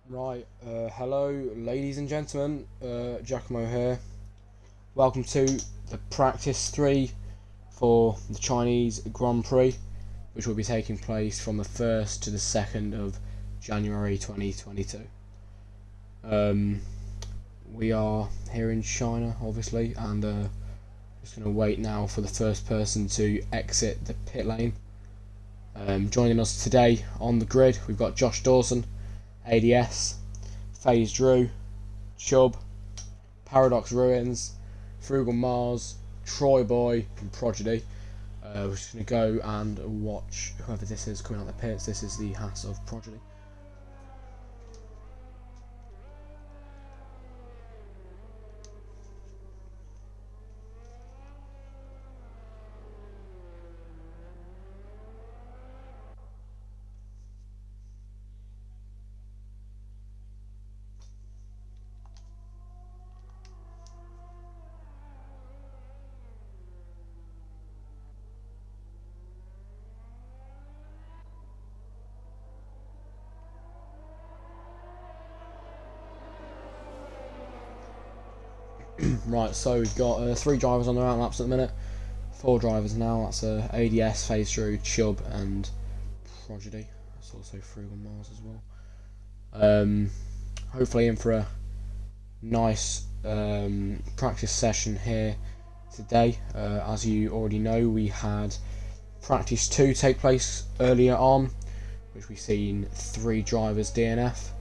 Hello, ladies and gentlemen. Giacomo here. Welcome to the practice 3 for the Chinese Grand Prix, which will be taking place from the 1st to the 2nd of January 2022. We are here in China, obviously, and just going to wait now for the first person to exit the pit lane. Joining us today on the grid, we've got Josh Dawson, ADS, FaZe Drew, Chubb, Paradox Ruins, Frugal Mars, Troy Boy, and Prodigy. We're just going to go and watch whoever this is coming out the pits. This is the Haas of Prodigy. Right, so we've got 3 drivers on the round laps at the minute. 4 drivers now. That's ADS, FaZe Drew, Chubb, and Prodigy. That's also Frugal Mars as well. Hopefully in for a nice practice session here today. As you already know, we had practice 2 take place earlier on, which we've seen 3 drivers DNF,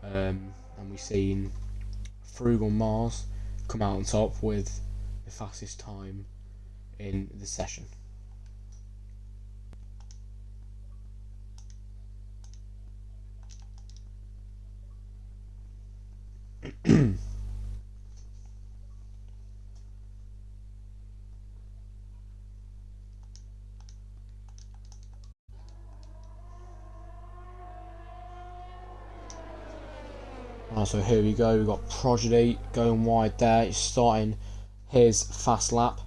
and we've seen Frugal Mars come out on top with the fastest time in the session. So here we go, we've got Prodigy going wide there. He's starting his fast lap.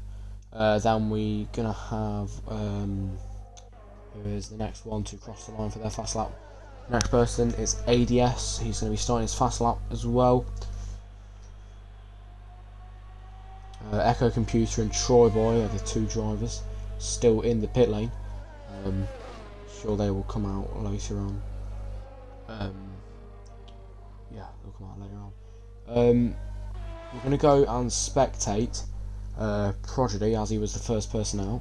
Then we're gonna have who is the next one to cross the line for their fast lap. Next person is ADS. He's going to be starting his fast lap as well. Echo Computer and Troy Boy are the 2 drivers still in the pit lane. Sure they will come out later on. Yeah, they'll come out later on. We're going to go and spectate Prodigy as he was the first person out.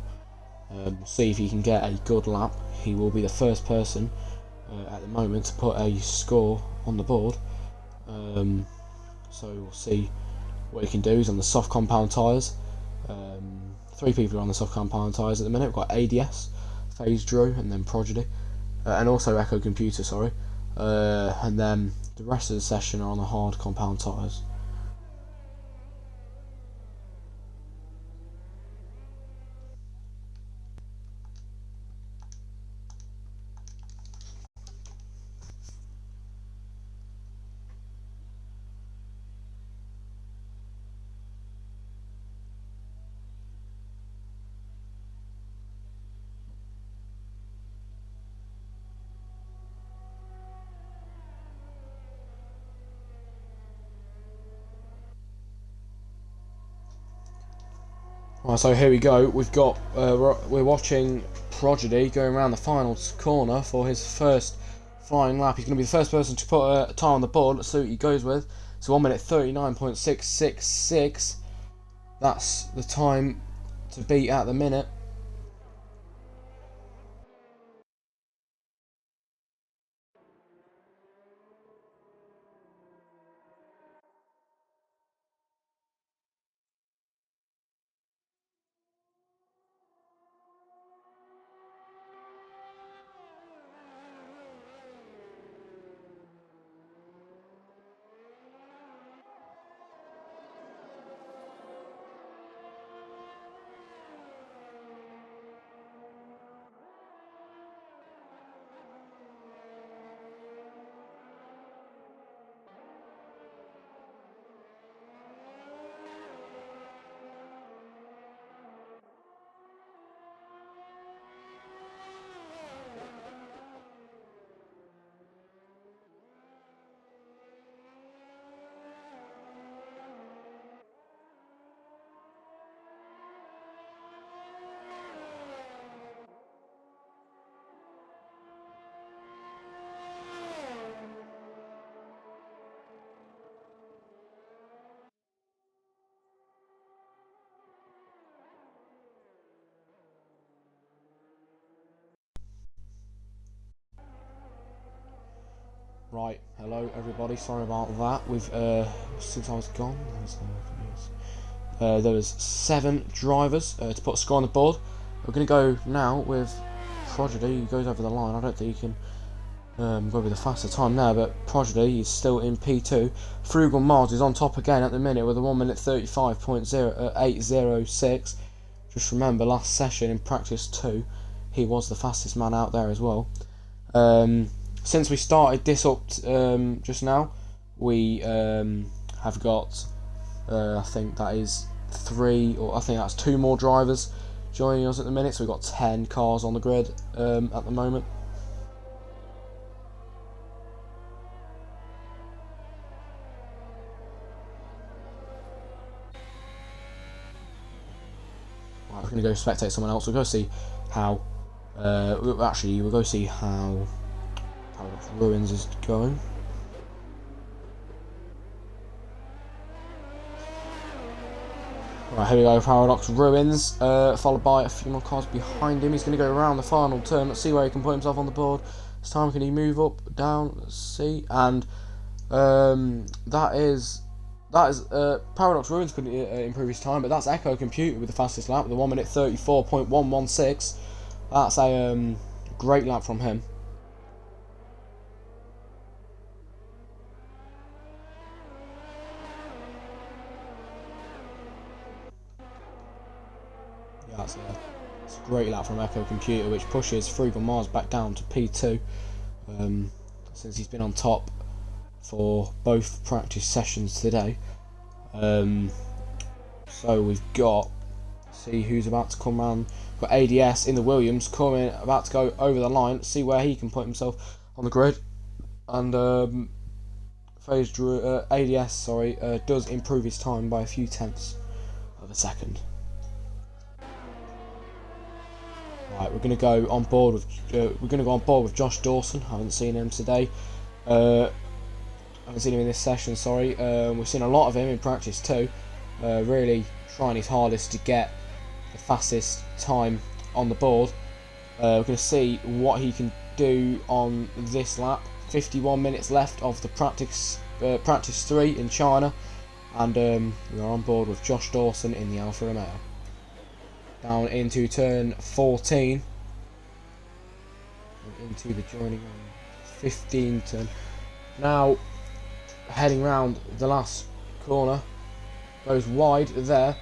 See if he can get a good lap. He will be the first person at the moment to put a score on the board. So we'll see what he can do. He's on the soft compound tyres. 3 people are on the soft compound tyres at the minute. We've got ADS, FaZe Drew, and then Prodigy, and also Echo Computer, sorry. And then the rest of the session are on the hard compound tyres. Right, so here we go. We've got we're watching Prodigy going around the final corner for his first flying lap. He's going to be the first person to put a time on the board. Let's see what he goes with. So 1 minute 39.666. That's the time to beat at the minute. Right, hello everybody, sorry about that. We've, since I was gone, there was 7 drivers to put a score on the board. We're going to go now with Prodigy, who goes over the line. I don't think he can go with a faster time there, but Prodigy is still in P2. Frugal Mars is on top again at the minute with a 1 minute 35.806. Just remember, last session in practice 2, he was the fastest man out there as well. Since we started this up just now, we have got, I think that is 3, or I think that's 2 more drivers joining us at the minute, so we've got 10 cars on the grid at the moment. Right, we're going to go spectate someone else. We'll go see how, actually we'll go see how Paradox Ruins is going. Right, here we go, Paradox Ruins, followed by a few more cars behind him. He's going to go around the final turn. Let's see where he can put himself on the board. This time, can he move up, down? Let's see. And that is Paradox Ruins could improve his time, but that's Echo Computer with the fastest lap, with a 1 minute 34.116. That's a great lap from him. Yeah, it's a great lap from Echo Computer, which pushes Frugal Mars back down to P2, since he's been on top for both practice sessions today. So we've got, see who's about to come round. We've got ADS in the Williams coming, about to go over the line. See where he can put himself on the grid. And ADS does improve his time by a few tenths of a second. Right, we're going to go on board with Josh Dawson. Haven't seen him today. Haven't seen him in this session. Sorry. We've seen a lot of him in practice too. Really trying his hardest to get the fastest time on the board. We're going to see what he can do on this lap. 51 minutes left of the practice 3 in China, and we are on board with Josh Dawson in the Alfa Romeo. Down into turn 14, and into the joining on 15 turn. Now heading round the last corner, goes wide there,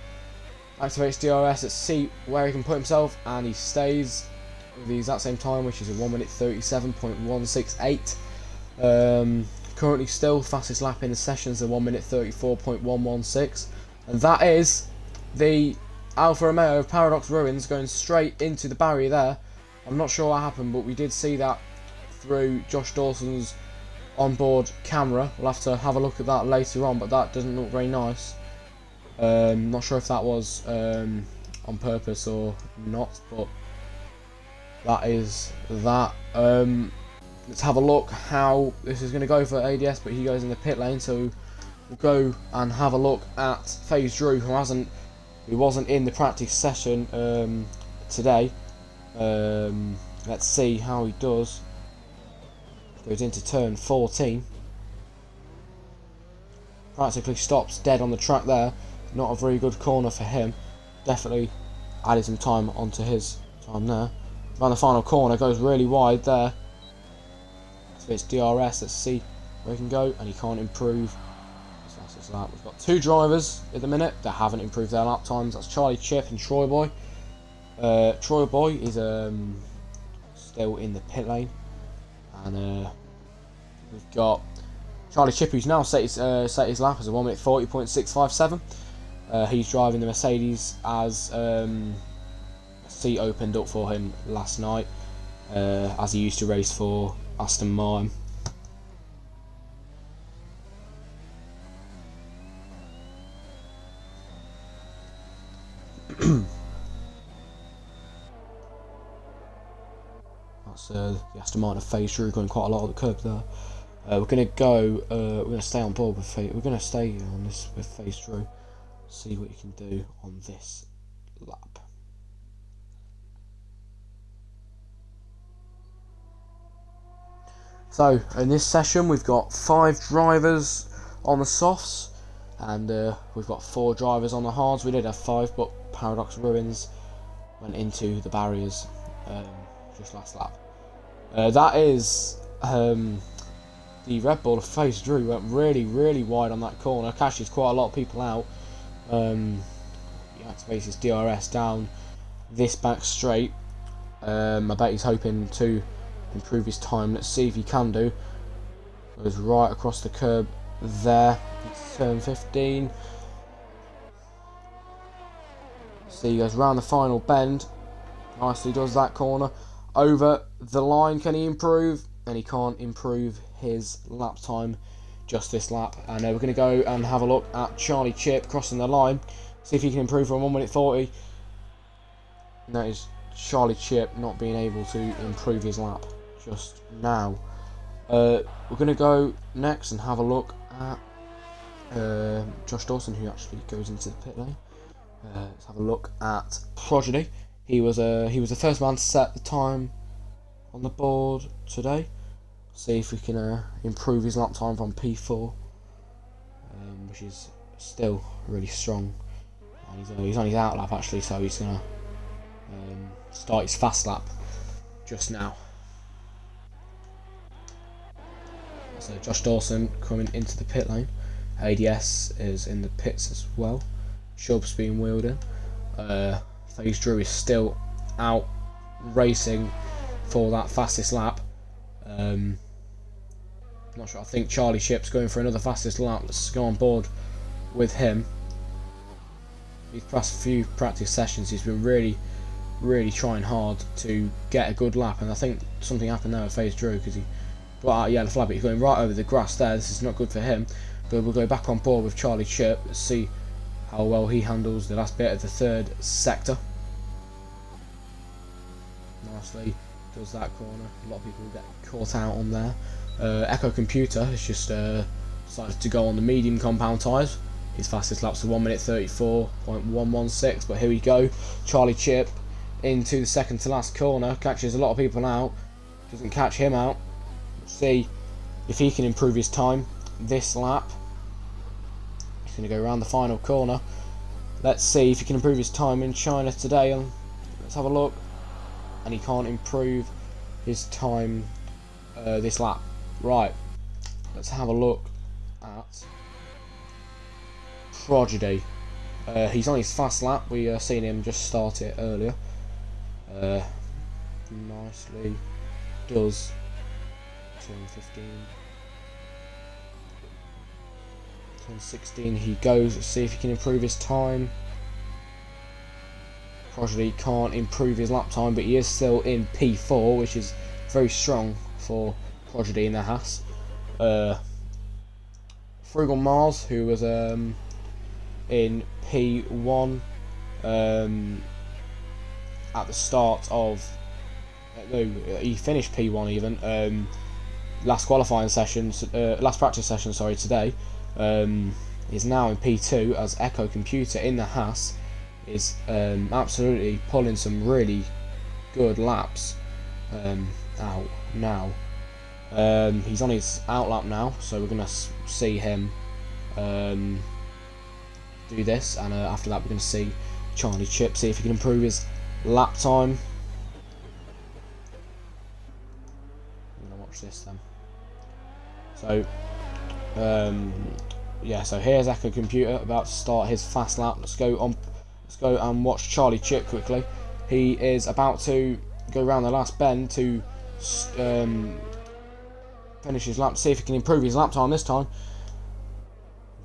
activates DRS. Let's see where he can put himself, and he stays with the exact same time, which is a 1 minute 37.168. Currently still fastest lap in the sessions, a 1 minute 34.116, and that is the Alfa Romeo of Paradox Ruins going straight into the barrier there. I'm not sure what happened, but we did see that through Josh Dawson's onboard camera. We'll have to have a look at that later on, but that doesn't look very nice. Not sure if that was on purpose or not, but that is that. Let's have a look how this is going to go for ADS, but he goes in the pit lane, so we'll go and have a look at FaZe Drew, who wasn't in the practice session today. Let's see how he does. Goes into turn 14. Practically stops dead on the track there. Not a very good corner for him. Definitely added some time onto his time there. Around the final corner, goes really wide there. So it's DRS. Let's see where he can go, and he can't improve. That. We've got 2 drivers at the minute that haven't improved their lap times. That's Charlie Chip and Troy Boy. Troy Boy is still in the pit lane, and we've got Charlie Chip, who's now set his lap as a 1 minute 40.657. He's driving the Mercedes as a seat opened up for him last night, as he used to race for Aston Martin. That's the Aston Martin FaZe Drew going quite a lot of the curb there. We're going to go. We're going to stay on board with FaZe. We're going to stay on this with FaZe Drew. See what you can do on this lap. So in this session we've got 5 drivers on the softs, and we've got 4 drivers on the hards. We did have 5, but Paradox Ruins went into the barriers just last lap. That is the Red Bull of Face Drew went really wide on that corner, cashes quite a lot of people out. He activates his DRS down this back straight. I bet he's hoping to improve his time. Let's see if he can do. Goes right across the curb there. It's turn 15. See, he goes round the final bend. Nicely does that corner. Over the line, can he improve? And he can't improve his lap time just this lap. And we're going to go and have a look at Charlie Chip crossing the line. See if he can improve from 1 minute 40. And that is Charlie Chip not being able to improve his lap just now. We're going to go next and have a look at Josh Dawson, who actually goes into the pit lane. Let's have a look at Prodigy. He was the first man to set the time on the board today. See if we can improve his lap time from P4, which is still really strong. And he's on his out lap actually, so he's gonna start his fast lap just now. So Josh Dawson coming into the pit lane. ADS is in the pits as well. Shub's being wheeled in. FaZe Drew is still out racing for that fastest lap. Not sure. I think Charlie Chip's going for another fastest lap. Let's go on board with him. These past few practice sessions, he's been really trying hard to get a good lap, and I think something happened there with FaZe Drew because he brought out a yellow flag, but he's going right over the grass there. This is not good for him. But we'll go back on board with Charlie Chip. Let's see how well he handles the last bit of the third sector. Nicely does that corner. A lot of people get caught out on there. Echo Computer has just decided to go on the medium compound tyres. His fastest lap's are 1 minute 34.116. But here we go. Charlie Chip into the second to last corner. Catches a lot of people out. Doesn't catch him out. Let's see if he can improve his time this lap. He's going to go around the final corner. Let's see if he can improve his time in China today. Let's have a look. And he can't improve his time this lap. Right, let's have a look at Prodigy. He's on his fast lap. We seen him just start it earlier. Nicely does turn 15. Turn 16 he goes. Let's see if he can improve his time. Prodigy can't improve his lap time, but he is still in P4, which is very strong for Prodigy in the Haas. Frugal Mars, who was in P1 at the start of no, he finished P1 even last qualifying sessions, last practice session, sorry, today. Is now in P2 as Echo Computer in the Haas is absolutely pulling some really good laps out now. He's on his out lap now, so we're going to see him do this, and after that we're going to see Charlie Chip, see if he can improve his lap time. I'm going to watch this then. So yeah, so here's Echo Computer about to start his fast lap. Let's go and watch Charlie Chip quickly. He is about to go around the last bend to finish his lap, see if he can improve his lap time this time.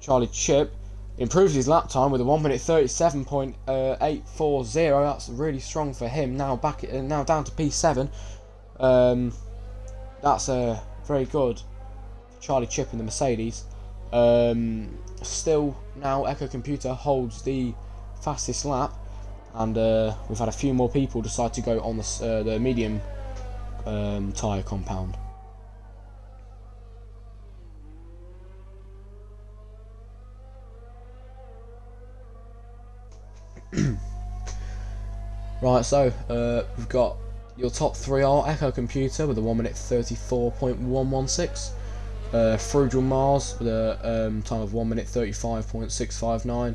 Charlie Chip improves his lap time with a 1 minute 37.840. That's really strong for him. Now now down to P7. That's very good for Charlie Chip in the Mercedes. Still now Echo Computer holds the fastest lap, and we've had a few more people decide to go on the medium tyre compound. Right, so we've got Your top three are Echo Computer with a 1 minute 34.116, Frugal Mars with a time of 1 minute 35.659,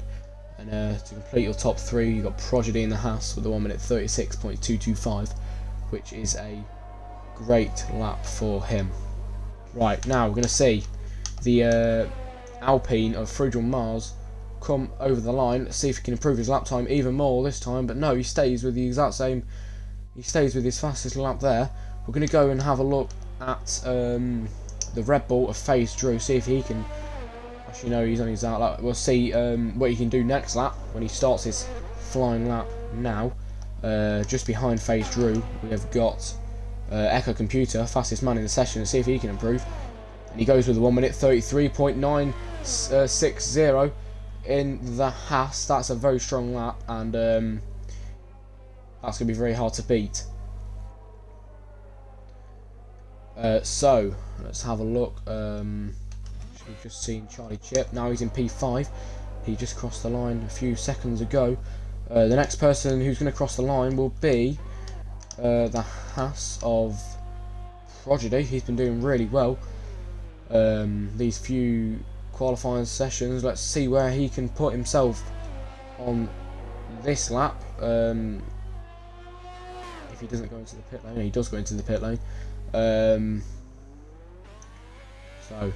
and to complete your top three, you've got Prodigy in the House with a 1 minute 36.225, which is a great lap for him. Right, now we're going to see the Alpine of Frugal Mars come over the line. Let's see if he can improve his lap time even more this time, but no, he stays with the exact same. He stays with his fastest lap there. We're going to go and have a look at the Red Bull of FaZe Drew, see if he can. Actually, no, he's on his out lap. We'll see what he can do next lap when he starts his flying lap now. Just behind FaZe Drew, we have got Echo Computer, fastest man in the session, and see if he can improve. And he goes with a 1 minute 33.960 in the Haas. That's a very strong lap, and that's going to be very hard to beat. So let's have a look. We've just seen Charlie Chip. Now he's in P5. He just crossed the line a few seconds ago. The next person who's going to cross the line will be the Haas of Prodigy. He's been doing really well these few qualifying sessions. Let's see where he can put himself on this lap. If he doesn't go into the pit lane, he does go into the pit lane. So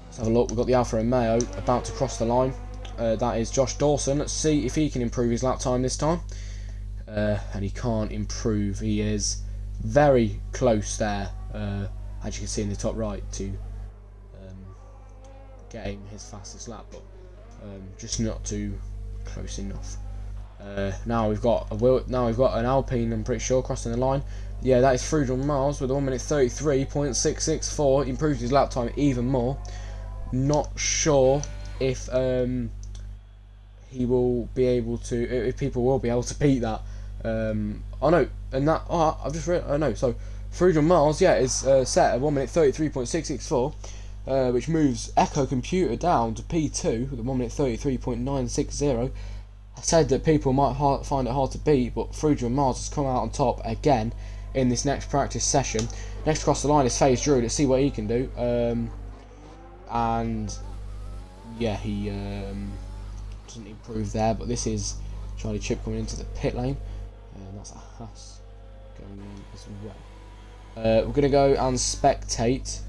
let's have a look. We've got the Alfa Romeo about to cross the line. That is Josh Dawson. Let's see if he can improve his lap time this time. And he can't improve. He is very close there, as you can see in the top right, to getting his fastest lap, but just not too close enough. Now we've got an Alpine, I'm pretty sure, crossing the line. Yeah, that is Frugal Mars with a 1 minute 33.664. Improved his lap time even more. Not sure if he will be able to, if people will be able to beat that. Oh no, and that, oh, I've just read, oh no, so Frugal Mars, yeah, is set at 1 minute 33.664, which moves Echo Computer down to P2 with a 1 minute 33.960. I said that people might find it hard to beat, but Frugal Mars has come out on top again in this next practice session. Next across the line is FaZe Drew. Let's see what he can do. And yeah, he doesn't improve there, but this is Charlie Chip coming into the pit lane, and that's a Haas going in as well. We're going to go and spectate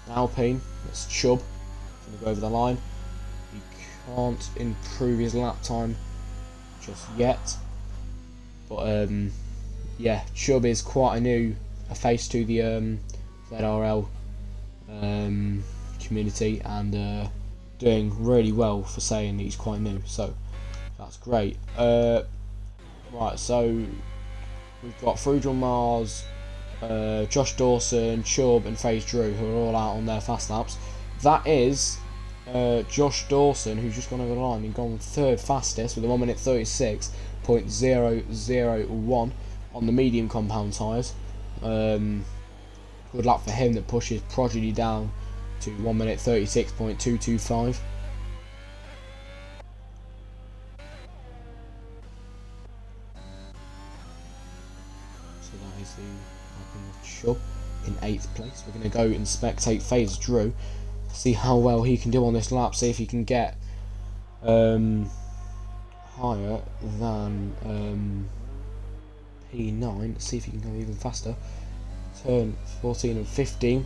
Alpine. That's Chubb. Going to go over the line. He can't improve his lap time just yet, but yeah, Chubb is quite a face to the ZRL community, and doing really well for saying he's quite new, so that's great. Right, so we've got Frugal Mars, Josh Dawson, Chubb and FaZe Drew, who are all out on their fast laps. That is Josh Dawson, who's just gone over the line and gone third fastest with a 1 minute 36.001 on the medium compound tyres. Good lap for him. That pushes Prodigy down to 1 minute 36.225. So that is the Alpine of Chubb in 8th place. We're going to go and spectate FaZe Drew, see how well he can do on this lap, see if he can get higher than P9, see if he can go even faster. Turn 14 and 15,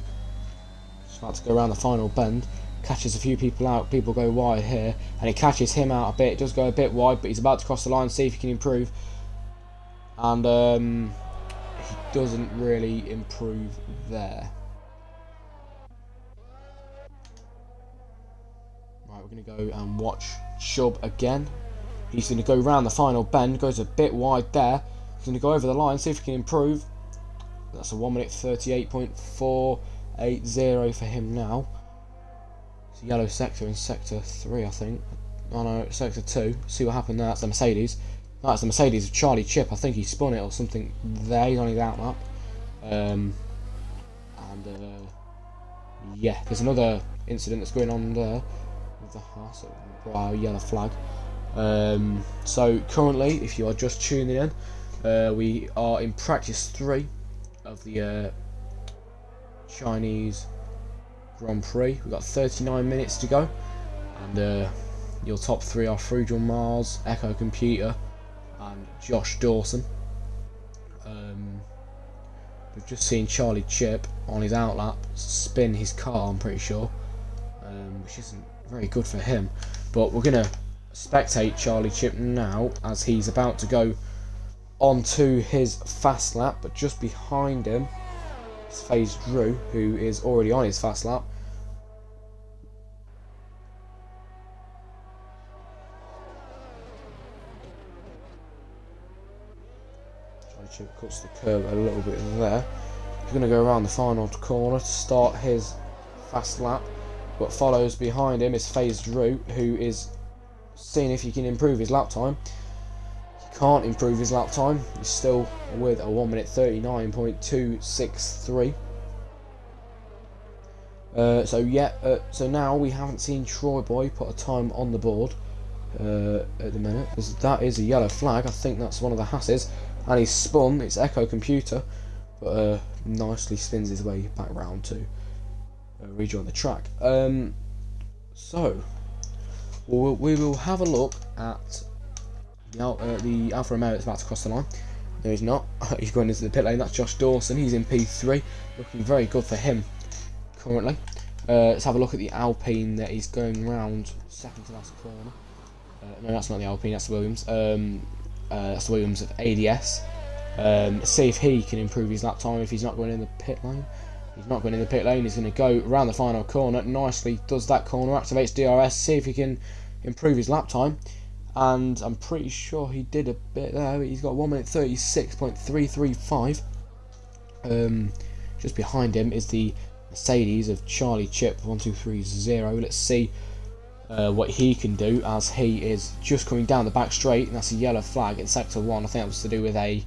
just about to go around the final bend, catches a few people out, people go wide here, and it catches him out a bit. It does go a bit wide, but he's about to cross the line, see if he can improve, and he doesn't really improve there. Right, we're going to go and watch Chubb again. He's going to go round the final bend, goes a bit wide there. He's going to go over the line, see if he can improve. That's a 1 minute 38.480 for him now. It's a yellow sector in sector 3, I think. Oh no, sector 2. See what happened there. That's the Mercedes. That's the Mercedes of Charlie Chip. I think he spun it or something there. He's on his out lap. Yeah, there's another incident that's going on there with the Haas. Wow, yellow flag. So currently, if you are just tuning in, We are in practice 3 of the Chinese Grand Prix. We've got 39 minutes to go, and your top 3 are Frugal Mars, Echo Computer, and Josh Dawson. We've just seen Charlie Chip on his outlap spin his car, I'm pretty sure, which isn't very good for him. But we're going to spectate Charlie Chip now as he's about to go onto his fast lap, but just behind him is FaZe Drew, who is already on his fast lap. Chip cuts the curb a little bit there. He's going to go around the final corner to start his fast lap, but follows behind him is FaZe Drew, who is seeing if he can improve his lap time. He can't improve his lap time. He's still with a 1 minute 39.263. So now we haven't seen Troy Boy put a time on the board at the minute. That is a yellow flag. I think that's one of the Hasses. And he's spun, it's Echo Computer, but nicely spins his way back round to rejoin the track. So we will have a look at the Alfa Romeo that's about to cross the line. No, he's not. He's going into the pit lane. That's Josh Dawson. He's in P3, looking very good for him currently. Let's have a look at the Alpine that he's going round second to last corner. No, that's not the Alpine. That's the Williams. That's the Williams of ADS. See if he can improve his lap time if he's not going in the pit lane. He's not going in the pit lane. He's going to go around the final corner. Nicely does that corner, activates DRS. See if he can improve his lap time. And I'm pretty sure he did a bit there. He's got 1 minute 36.335. Just behind him is the Mercedes of Charlie Chip 1230. Let's see what he can do, as he is just coming down the back straight, and that's a yellow flag in sector 1. I think that was to do with a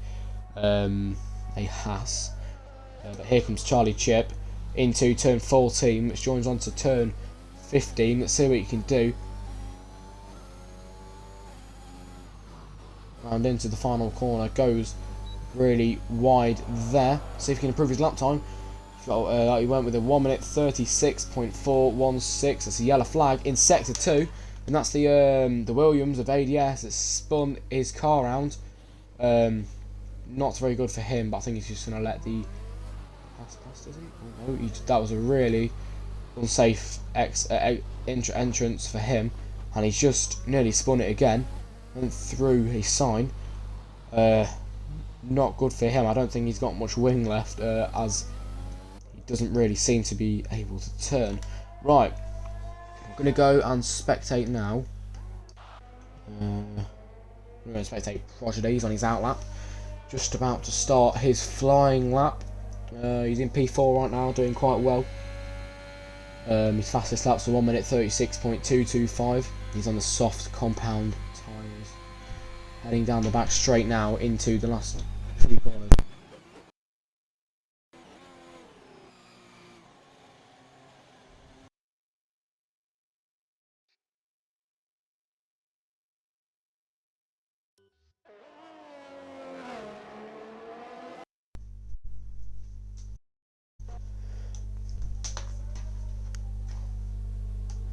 Haas. But here comes Charlie Chip into turn 14, which joins on to turn 15. Let's see what he can do. Round into the final corner, goes really wide there. See if he can improve his lap time. He went with a 1 minute 36.416. That's a yellow flag in sector 2, and that's the Williams of ADS that spun his car round. Not very good for him, but I think he's just going to let the pass, does he? Oh, no, that was a really unsafe entrance for him, and he's just nearly spun it again. Went through his sign. Not good for him. I don't think he's got much wing left, as he doesn't really seem to be able to turn. Right, I'm going to go and spectate now. I'm going to spectate Prodigy. He's on his outlap, just about to start his flying lap. He's in P4 right now, doing quite well. His fastest lap's a 1 minute 36.225. He's on the soft compound tyres. Heading down the back straight now into the last few corners.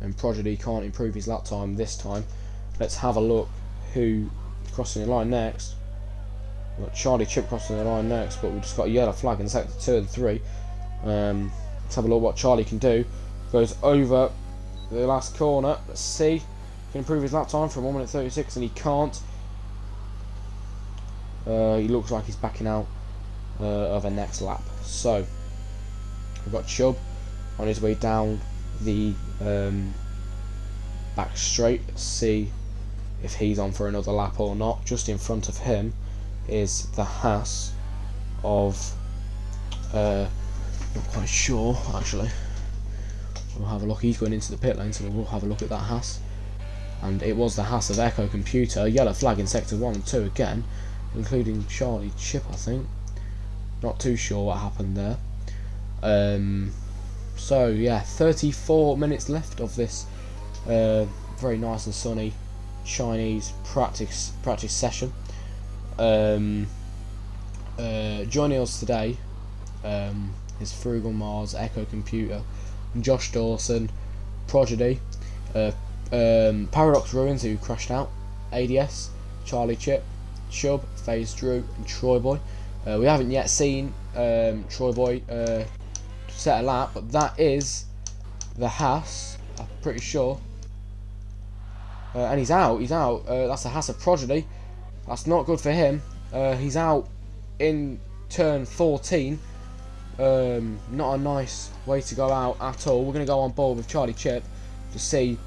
And Prodigy can't improve his lap time this time. Let's have a look who is crossing the line next. We've got Charlie Chip crossing the line next, but we've just got a yellow flag in sector 2 and 3. Let's have a look what Charlie can do. Goes over the last corner. Let's see. Can improve his lap time from 1 minute 36, and he can't. He looks like he's backing out of a next lap. So we've got Chubb on his way down the back straight. Let's see if he's on for another lap or not. Just in front of him is the Haas of not quite sure actually. We'll have a look. He's going into the pit lane, so we'll have a look at that Haas. And it was the Haas of Echo Computer. Yellow flag in sector 1 and 2 again, including Charlie Chip, I think. Not too sure what happened there. So yeah, 34 minutes left of this very nice and sunny Chinese practice session. joining us today is Frugal Mars, Echo Computer, Josh Dawson, Prodigy, Paradox Ruins, who crashed out, ADS, Charlie Chip, Chubb, FaZe Drew, and Troy Boy. We haven't yet seen Troy Boy set a lap, but that is the Haas, I'm pretty sure. And he's out. That's the Haas of Prodigy. That's not good for him. He's out in turn 14. Not a nice way to go out at all. We're going to go on board with Charlie Chip to see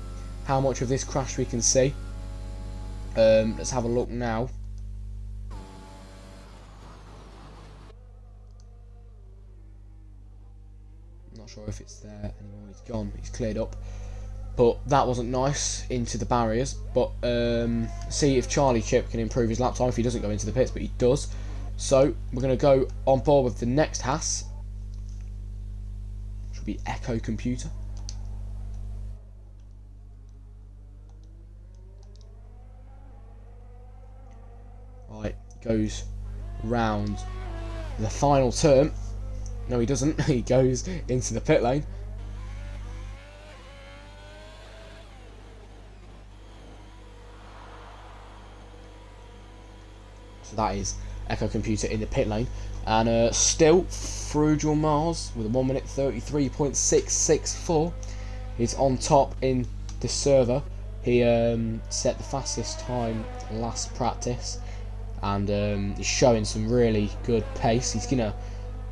how much of this crash we can see. Let's have a look now. Not sure if it's there anymore. He's gone. He's cleared up. But that wasn't nice into the barriers. But see if Charlie Chip can improve his lap time if he doesn't go into the pits, but he does. So we're going to go on board with the next Haas, which will be Echo Computer. Right, goes round the final turn. No, he doesn't. He goes into the pit lane. So that is Echo Computer in the pit lane. And still, Frugal Mars with a 1 minute 33.664 is on top in the server. He set the fastest time last practice and is showing some really good pace. He's going to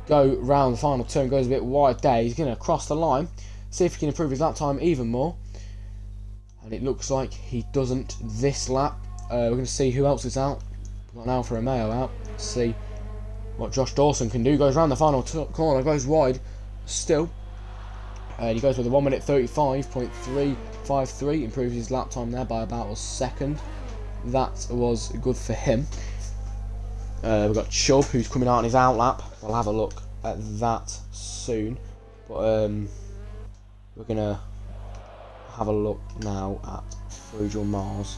go round the final turn, goes a bit wide there. He's going to cross the line, see if he can improve his lap time even more. And it looks like he doesn't this lap. We're going to see who else is out. We've got an Alfa Romeo out. Let's see what Josh Dawson can do. Goes round the final corner, goes wide still. He goes with a 1 minute 35.353. Improves his lap time there by about a second. That was good for him. We've got Chubb, who's coming out on his out lap. We'll have a look at that soon. But we're going to have a look now at Frugal Mars.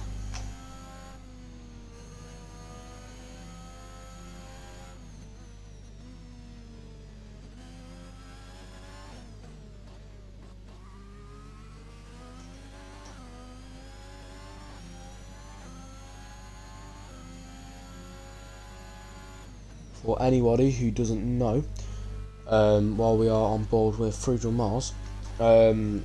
For anybody who doesn't know, while we are on board with Frugal Mars, the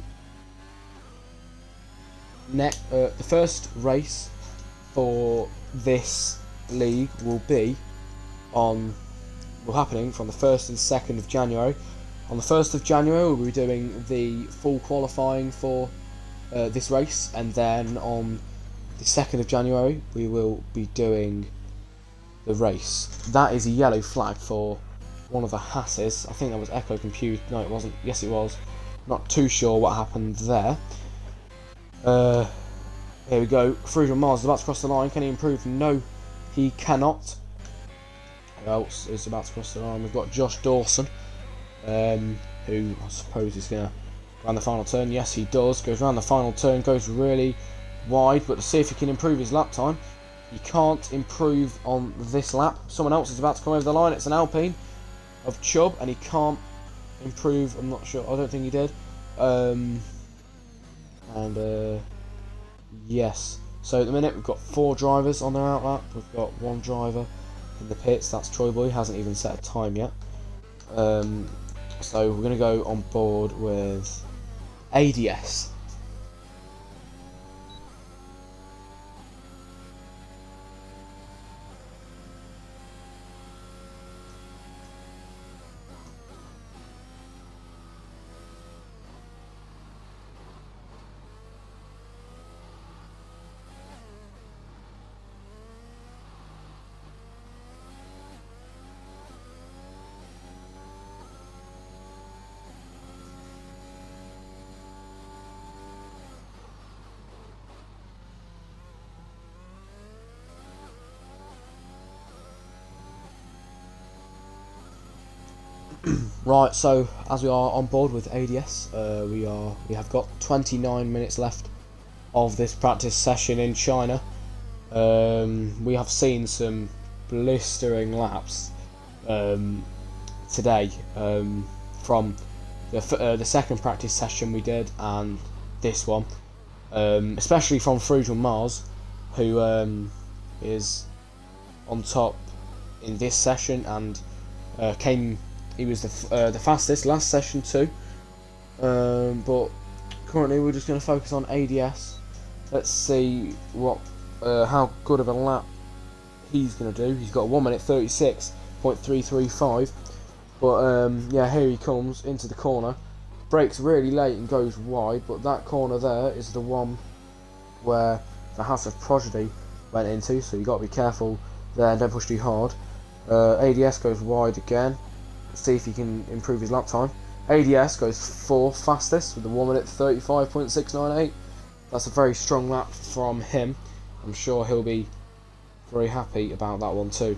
first race for this league will be happening from the 1st and 2nd of January. On the 1st of January, we'll be doing the full qualifying for this race, and then on the 2nd of January, we will be doing the race. That is a yellow flag for one of the Hasses. I think that was Echo Compute. No, it wasn't. Yes, it was. Not too sure what happened there. Here we go. Frugal Mars is about to cross the line. Can he improve? No, he cannot. Who else is about to cross the line? We've got Josh Dawson, who I suppose is going to run the final turn. Yes, he does. Goes round the final turn. Goes really wide, but to see if he can improve his lap time. He can't improve on this lap. Someone else is about to come over the line. It's an Alpine of Chubb, and he can't improve. I'm not sure. I don't think he did. Yes. So at the minute we've got 4 drivers on their out lap. We've got 1 driver in the pits. That's Troy Boy. Hasn't even set a time yet. So we're going to go on board with ADS. Right, so as we are on board with ADS, we have got 29 minutes left of this practice session in China. We have seen some blistering laps today, from the second practice session we did and this one, especially from Frugal Mars, who is on top in this session and he was the fastest last session too. But currently we're just going to focus on ADS. Let's see how good of a lap he's going to do. He's got 1 minute 36.335. But yeah, here he comes into the corner. Brakes really late and goes wide, but that corner there is the one where the House of Prodigy went into, so you got to be careful there and don't push too hard. ADS goes wide again. Let's see if he can improve his lap time. ADS goes 4th fastest with the 1 minute 35.698. That's a very strong lap from him. I'm sure he'll be very happy about that one too.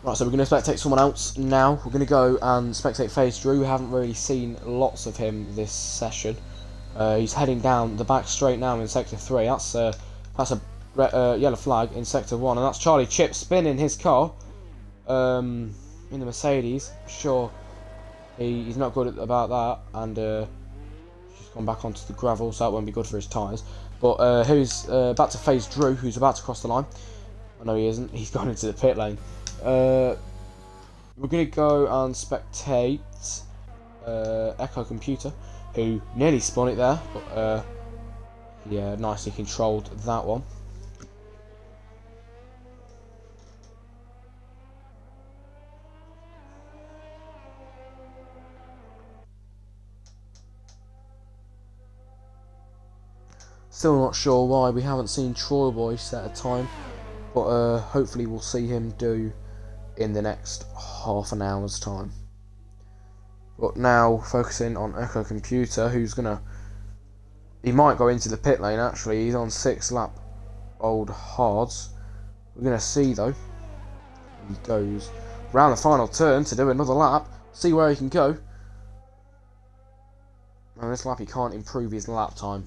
Right, so we're going to spectate someone else now. We're going to go and spectate FaZe Drew. We haven't really seen lots of him this session. He's heading down the back straight now in Sector 3. That's a yellow flag in Sector 1. And that's Charlie Chip spinning his car in the Mercedes. Sure, he's not good about that. And he's gone back onto the gravel, so that won't be good for his tyres. But who's back to FaZe Drew, who's about to cross the line. Oh, no, he isn't. He's gone into the pit lane. We're going to go and spectate Echo Computer, who nearly spun it there, but yeah, nicely controlled that one. Still not sure why we haven't seen Troy Boy set a time, but hopefully we'll see him do in the next half an hour's time. But now focusing on Echo Computer, he might go into the pit lane actually. He's on 6 lap old hards. We're gonna see though. He goes round the final turn to do another lap. See where he can go. And this lap he can't improve his lap time.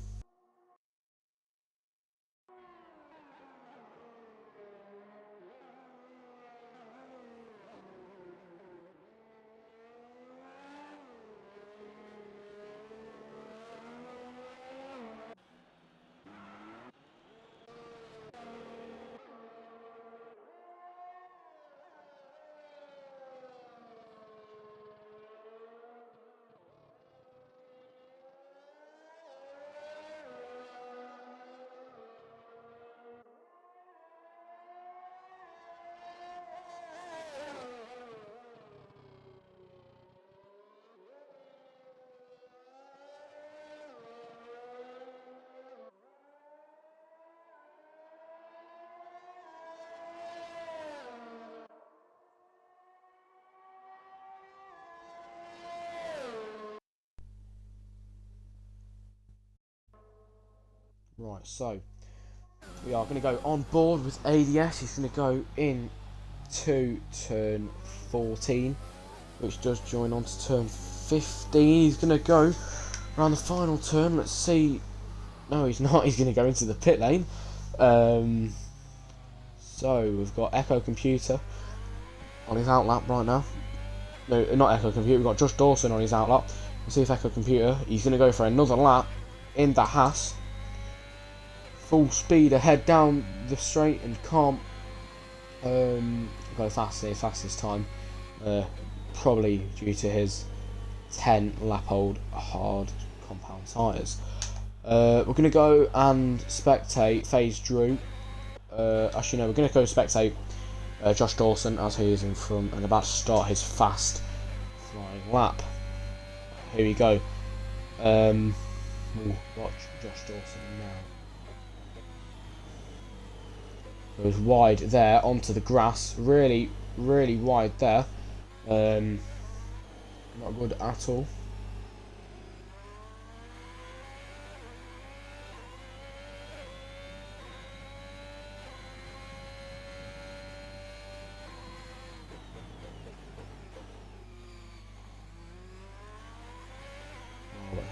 Right, so we are going to go on board with ADS. He's going to go in to turn 14, which does join on to turn 15. He's going to go around the final turn. Let's see. No, he's not. He's going to go into the pit lane. So we've got Echo Computer on his outlap right now. No, not Echo Computer. We've got Josh Dawson on his outlap. Let's see if Echo Computer. He's going to go for another lap in the Haas. Full speed ahead down the straight and can't go fastest time, probably due to his 10 lap old hard compound tyres. We're going to go and spectate FaZe Drew. Actually no, we're going to go spectate Josh Dawson as he is in front and about to start his fast flying lap. Here we go. We'll watch Josh Dawson now. Goes wide there onto the grass, really wide there. Not good at all.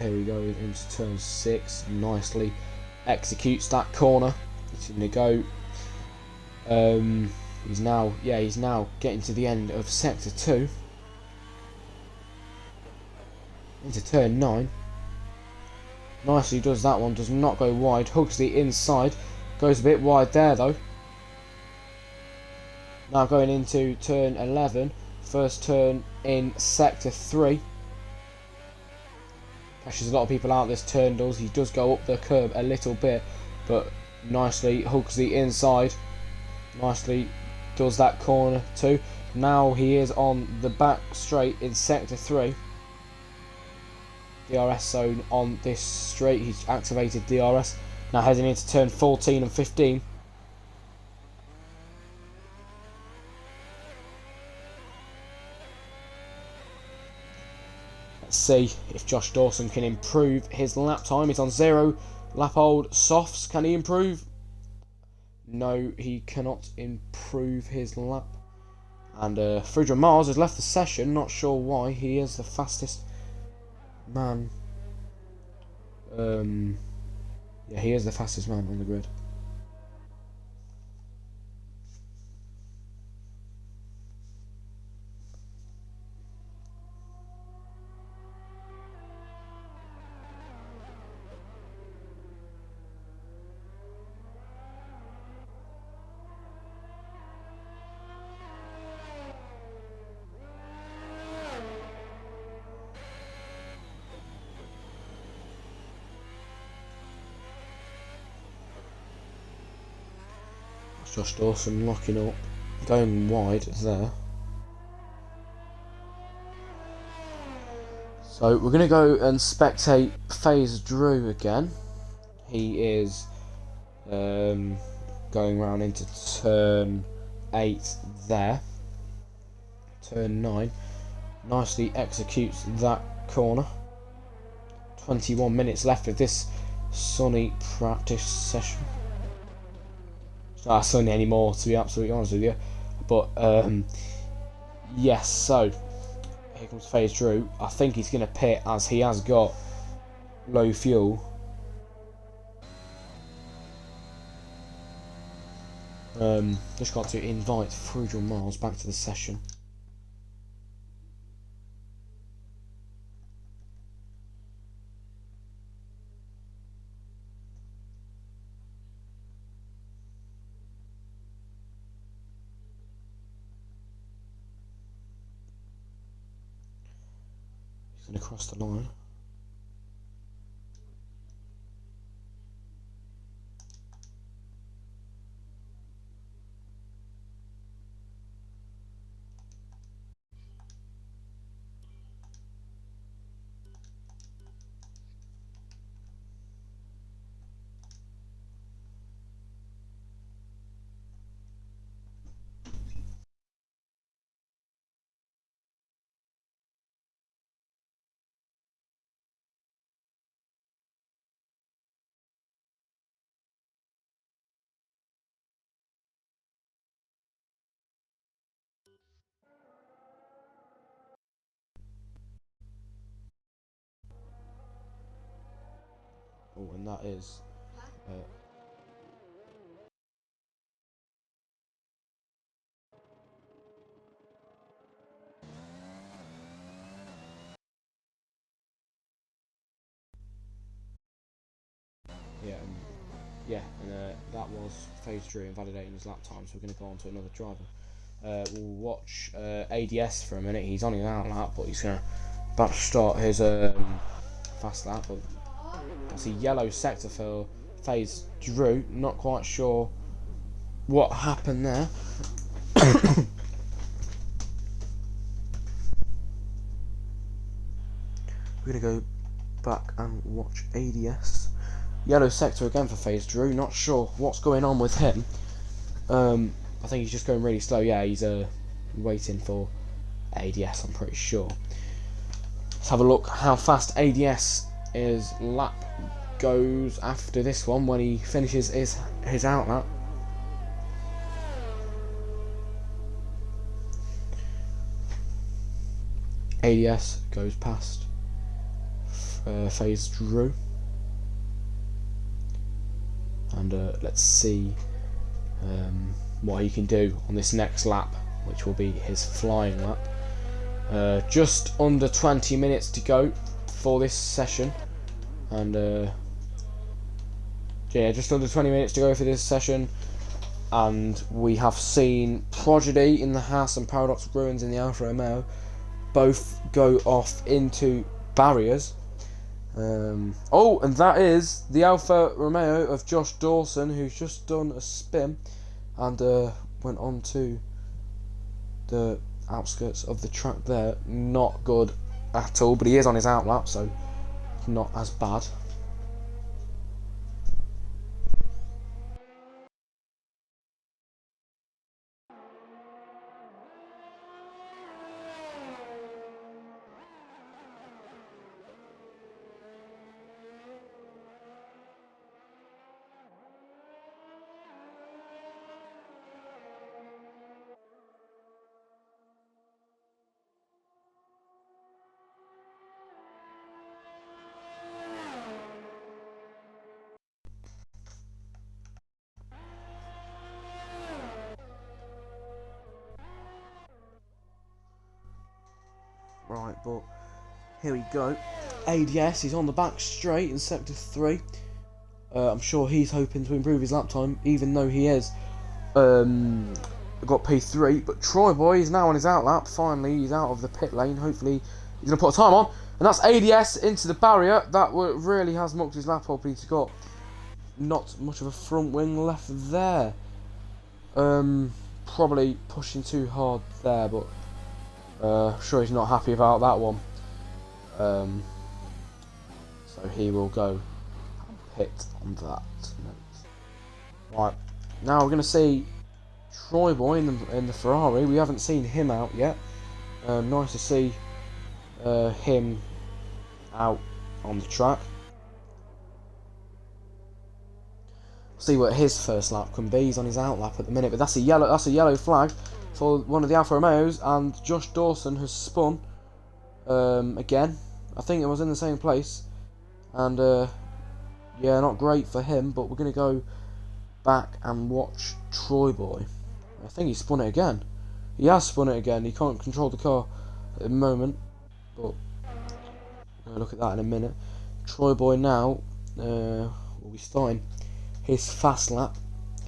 Here we go into turn 6. Nicely executes that corner. He's going to go. He's now getting to the end of sector 2. Into turn 9. Nicely does that one. Does not go wide. Hugs the inside. Goes a bit wide there though. Now going into turn 11. First turn in sector 3. Catches a lot of people out, this turn does. He does go up the curb a little bit, but nicely hugs the inside. Nicely does that corner too. Now he is on the back straight in sector 3. DRS zone on this straight. He's activated DRS. Now heading into turn 14 and 15. Let's see if Josh Dawson can improve his lap time. He's on 0 lap old softs. Can he improve? No, he cannot improve his lap. And Friedrich Mars has left the session. Not sure why. He is the fastest man. Yeah, he is the fastest man on the grid. Josh Dawson locking up, going wide there. So we're going to go and spectate FaZe Drew again. He is going round into turn 8 there. Turn 9. Nicely executes that corner. 21 minutes left of this sunny practice session. Not sunny anymore, to be absolutely honest with you, but yes. So here comes FaZe Drew. I think he's going to pit as he has got low fuel. Just got to invite Friedrich Mars back to the session. Going to cross the line. Oh, and that is that was FaZe Drew invalidating his lap time, so we're going to go on to another driver. We'll watch ADS for a minute. He's on his out lap, but he's about to start his fast lap. But I see yellow sector for FaZe Drew. Not quite sure what happened there. We're going to go back and watch ADS. Yellow sector again for FaZe Drew. Not sure what's going on with him. I think he's just going really slow. Yeah, he's waiting for ADS, I'm pretty sure. Let's have a look how fast ADS his lap goes after this one when he finishes his out lap. ADS goes past FaZe Drew. And let's see what he can do on this next lap, which will be his flying lap. Just under 20 minutes to go for this session, and yeah, just under 20 minutes to go for this session, and we have seen Prodigy in the Haas and Paradox Ruins in the Alfa Romeo both go off into barriers. Oh, and that is the Alfa Romeo of Josh Dawson, who's just done a spin and went on to the outskirts of the track there. Not good at all, but he is on his outlap, so not as bad. Right, but here we go. ADS, he's on the back straight in sector 3. I'm sure he's hoping to improve his lap time, even though he is got P3. But Troy Boy is now on his outlap. Finally, he's out of the pit lane. Hopefully, he's going to put a time on. And that's ADS into the barrier. That really has mucked his lap up. He's got not much of a front wing left there. Probably pushing too hard there, but sure he's not happy about that one. So he will go and pit on that note. Right, now we're going to see Troy Boy in the Ferrari. We haven't seen him out yet. Nice to see him out on the track. See what his first lap can be. He's on his outlap at the minute, but that's a yellow flag for one of the Alfa Romeos, and Josh Dawson has spun again. I think it was in the same place, and yeah, not great for him. But we're gonna go back and watch Troy Boy. I think he spun it again. He has spun it again. He can't control the car at the moment, but we'll look at that in a minute. Troy Boy now will be starting his fast lap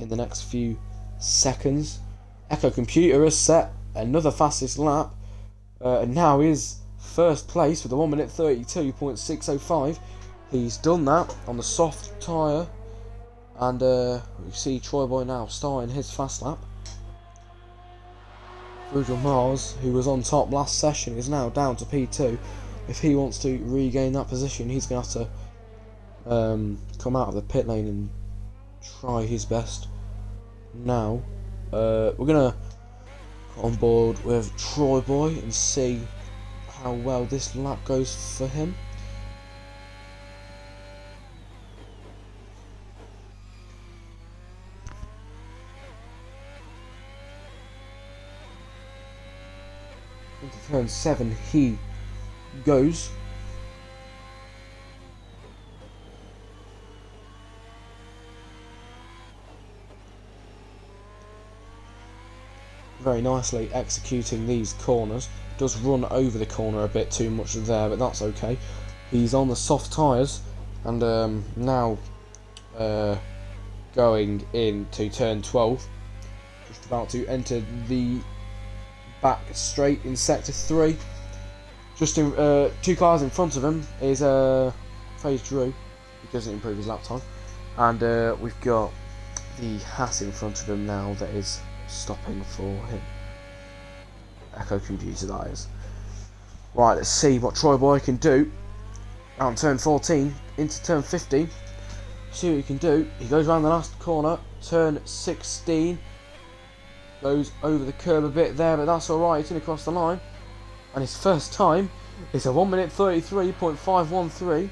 in the next few seconds. Echo Computer has set another fastest lap, and now is first place with a 1 minute 32.605. He's done that on the soft tyre, and we see Troy Boy now starting his fast lap. Virgil Mars, who was on top last session, is now down to P2. If he wants to regain that position, he's going to have to come out of the pit lane and try his best. Now we're gonna get on board with Troy Boy and see how well this lap goes for him. Into turn 7 he goes. Very nicely executing these corners. Does run over the corner a bit too much there, but that's okay. He's on the soft tyres, and now going into turn 12. Just about to enter the back straight in sector 3. Just in, 2 cars in front of him is FaZe Drew. He doesn't improve his lap time, and we've got the Haas in front of him now that is stopping for him. Echo Computer, that is. Right, let's see what Troy Boy can do. Out on turn 14 into turn 15. See what he can do. He goes around the last corner. Turn 16. Goes over the curb a bit there, but that's alright. He's going to cross the line. And his first time is a 1 minute 33.513.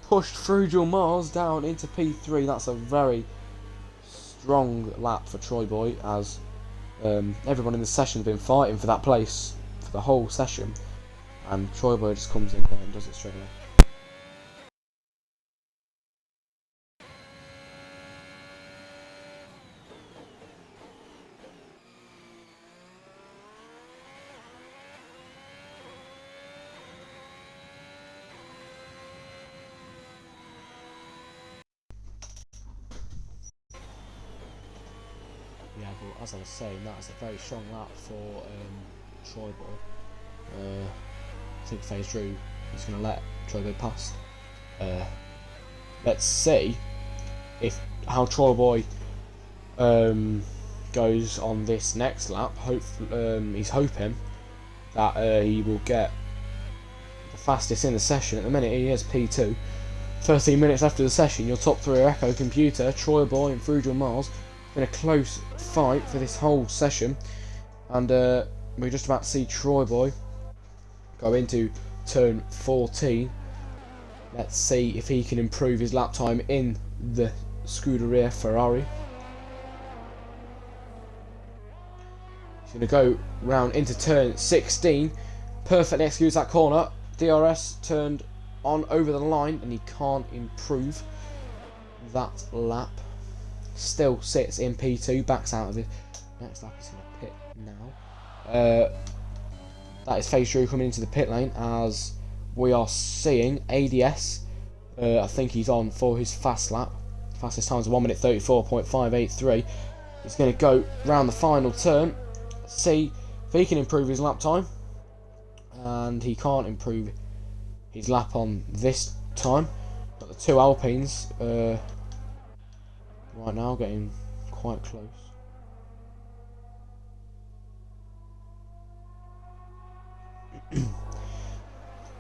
Pushed Virgil Mars down into P3. That's a very strong lap for Troy Boy, as everyone in the session has been fighting for that place for the whole session, and Troy Boy just comes in there and does it straight away. but as I was saying, that is a very strong lap for Troy Boy. I think Phase Drew is going to let Troy Boy pass. Let's see how Troy Boy goes on this next lap. He's hoping that he will get the fastest in the session. At the minute he is P2. 13 minutes after the session, your top three are Echo Computer, Troy Boy and Frugal Mars. It's been a close fight for this whole session, and we're just about to see Troy Boy go into turn 14. Let's see if he can improve his lap time in the Scuderia Ferrari. He's going to go round into turn 16. Perfectly executes that corner. DRS turned on over the line, and he can't improve that lap. Still sits in P2, backs out of it. Next lap he's going to pit now. That is Phase Drew coming into the pit lane, as we are seeing ADS. I think he's on for his fast lap. Fastest time is 1 minute 34.583. He's going to go round the final turn, see if he can improve his lap time, and he can't improve his lap on this time. Got the two Alpines right now getting quite close.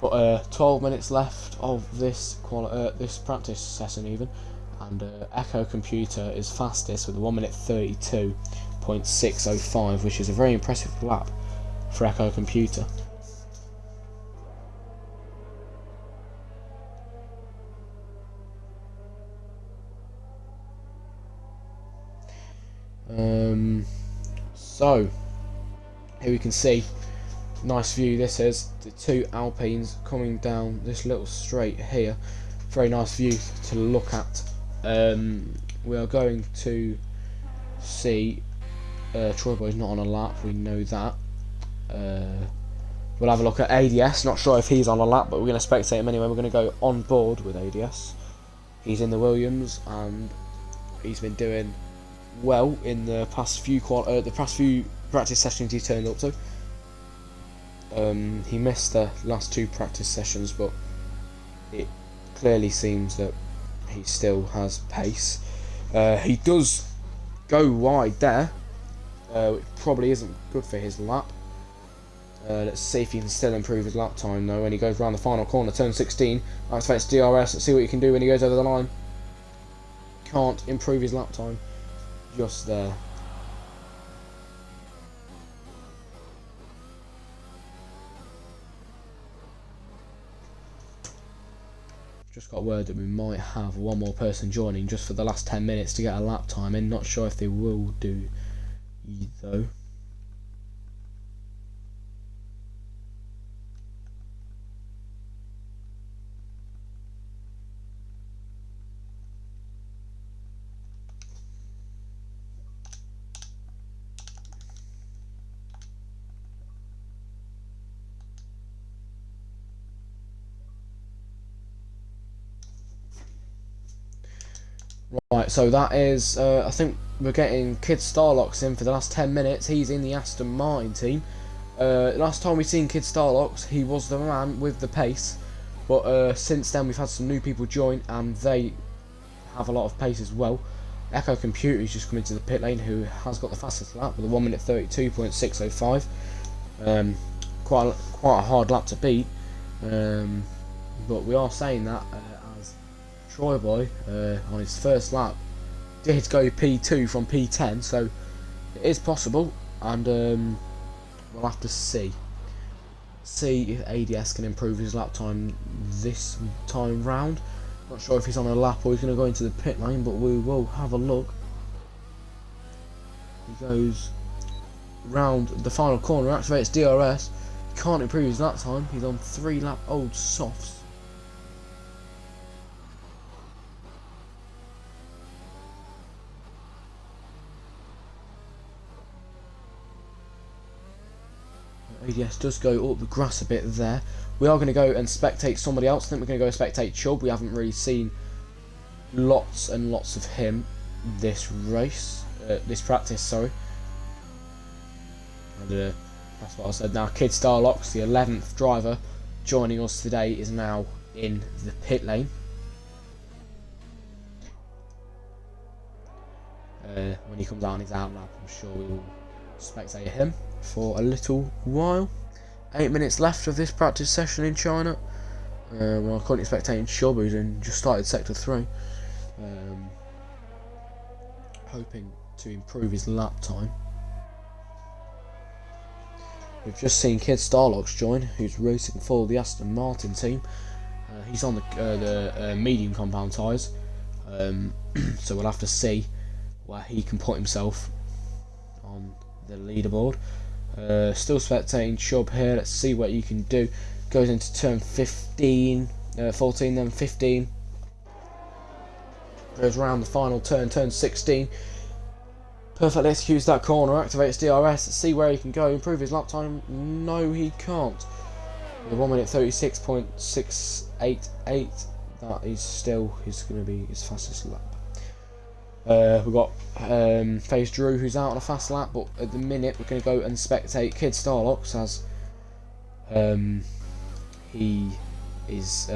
But 12 minutes left of this practice session even, and Echo Computer is fastest with 1 minute 32.605, which is a very impressive lap for Echo Computer. So here we can see, nice view this is, the two Alpines coming down this little straight here. Very nice view to look at. We are going to see Troy Boy's not on a lap, we know that. We'll have a look at ADS, not sure if he's on a lap, but we're going to spectate him anyway. We're going to go on board with ADS. He's in the Williams, and he's been doing well in the past few practice sessions he turned up to. He missed the last two practice sessions, but it clearly seems that he still has pace. He does go wide there, which probably isn't good for his lap. Let's see if he can still improve his lap time though when he goes around the final corner, turn 16. Activates DRS. Let's see what he can do when he goes over the line. Can't improve his lap time just there. Just got word that we might have one more person joining just for the last 10 minutes to get a lap time in. Not sure if they will do though. Right, so that is, I think we're getting Kid Starlocks in for the last 10 minutes. He's in the Aston Martin team. Last time we seen Kid Starlocks, he was the man with the pace. But since then we've had some new people join, and they have a lot of pace as well. Echo Computer is just coming to the pit lane, who has got the fastest lap with a 1 minute 32.605. Quite a hard lap to beat. But we are saying that as Troy Boy on his first lap did go P2 from P10, so it is possible, and we'll have to see if ADS can improve his lap time this time round. Not sure if he's on a lap or he's going to go into the pit lane, but we will have a look. He goes round the final corner, activates DRS. He can't improve his lap time. He's on 3 lap old softs. ADS does go up the grass a bit there. We are going to go and spectate somebody else. I think we're going to go spectate Chubb. We haven't really seen lots and lots of him this race, this practice, sorry. That's what I said. Now, Kid Starlocks, the 11th driver, joining us today, is now in the pit lane. When he comes out on his out lap, I'm sure we will spectate him for a little while. 8 minutes left of this practice session in China. Well, I'm currently spectating Chubb, who's just started sector 3. Hoping to improve his lap time. We've just seen Kid Starlocks join, who's racing for the Aston Martin team. He's on the medium compound tyres, so we'll have to see where he can put himself on the leaderboard. Still spectating Chubb here. Let's see what he can do. Goes into turn 14, then 15. Goes around the final turn 16. Perfectly executes that corner, activates DRS. Let's see where he can go. Improve his lap time. No, he can't. With 1 minute 36.688, that is still going to be his fastest lap. We've got FaZe Drew, who's out on a fast lap, but at the minute we're going to go and spectate Kid Starlocks as he is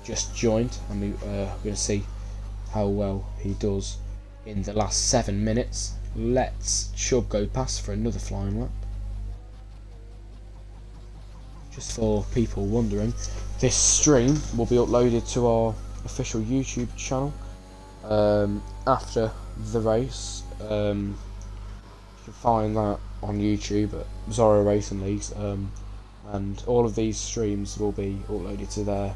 just joined, and we're going to see how well he does in the last 7 minutes. Let's Chubb go past for another flying lap. Just for people wondering, this stream will be uploaded to our official YouTube channel after the race. You can find that on YouTube at ZRL Racing Leagues, and all of these streams will be uploaded to there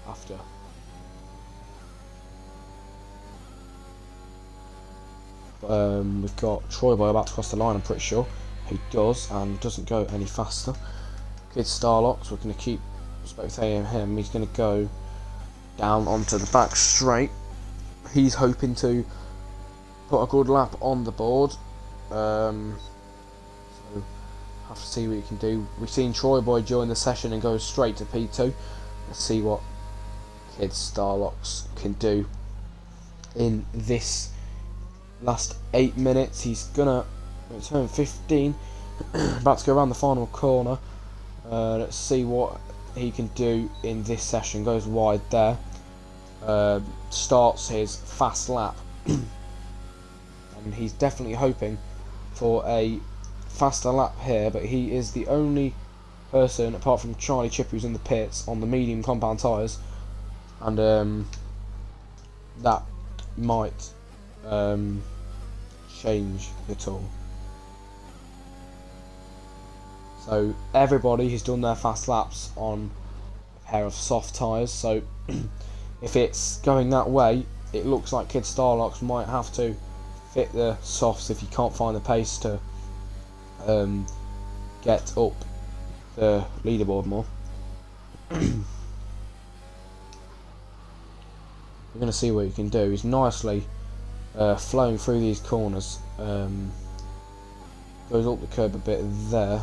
after. We've got Troy Boy about to cross the line, I'm pretty sure. He does, and doesn't go any faster. Kid Starlocks, we're going to keep spectating him. He's going to go down onto the back straight. He's hoping to put a good lap on the board. So have to see what he can do. We've seen Troy Boy join the session and go straight to P2. Let's see what Kid Starlocks can do in this last 8 minutes. He's gonna turn 15, about to go around the final corner. Let's see what he can do in this session. Goes wide there, starts his fast lap, and he's definitely hoping for a faster lap here, but he is the only person apart from Charlie Chip who's in the pits on the medium compound tyres, and that might change at all. So everybody has done their fast laps on a pair of soft tyres, so if it's going that way, it looks like Kid Starlocks might have to fit the softs if you can't find the pace to get up the leaderboard more. We're going to see what he can do. He's nicely flowing through these corners. Goes up the curb a bit there.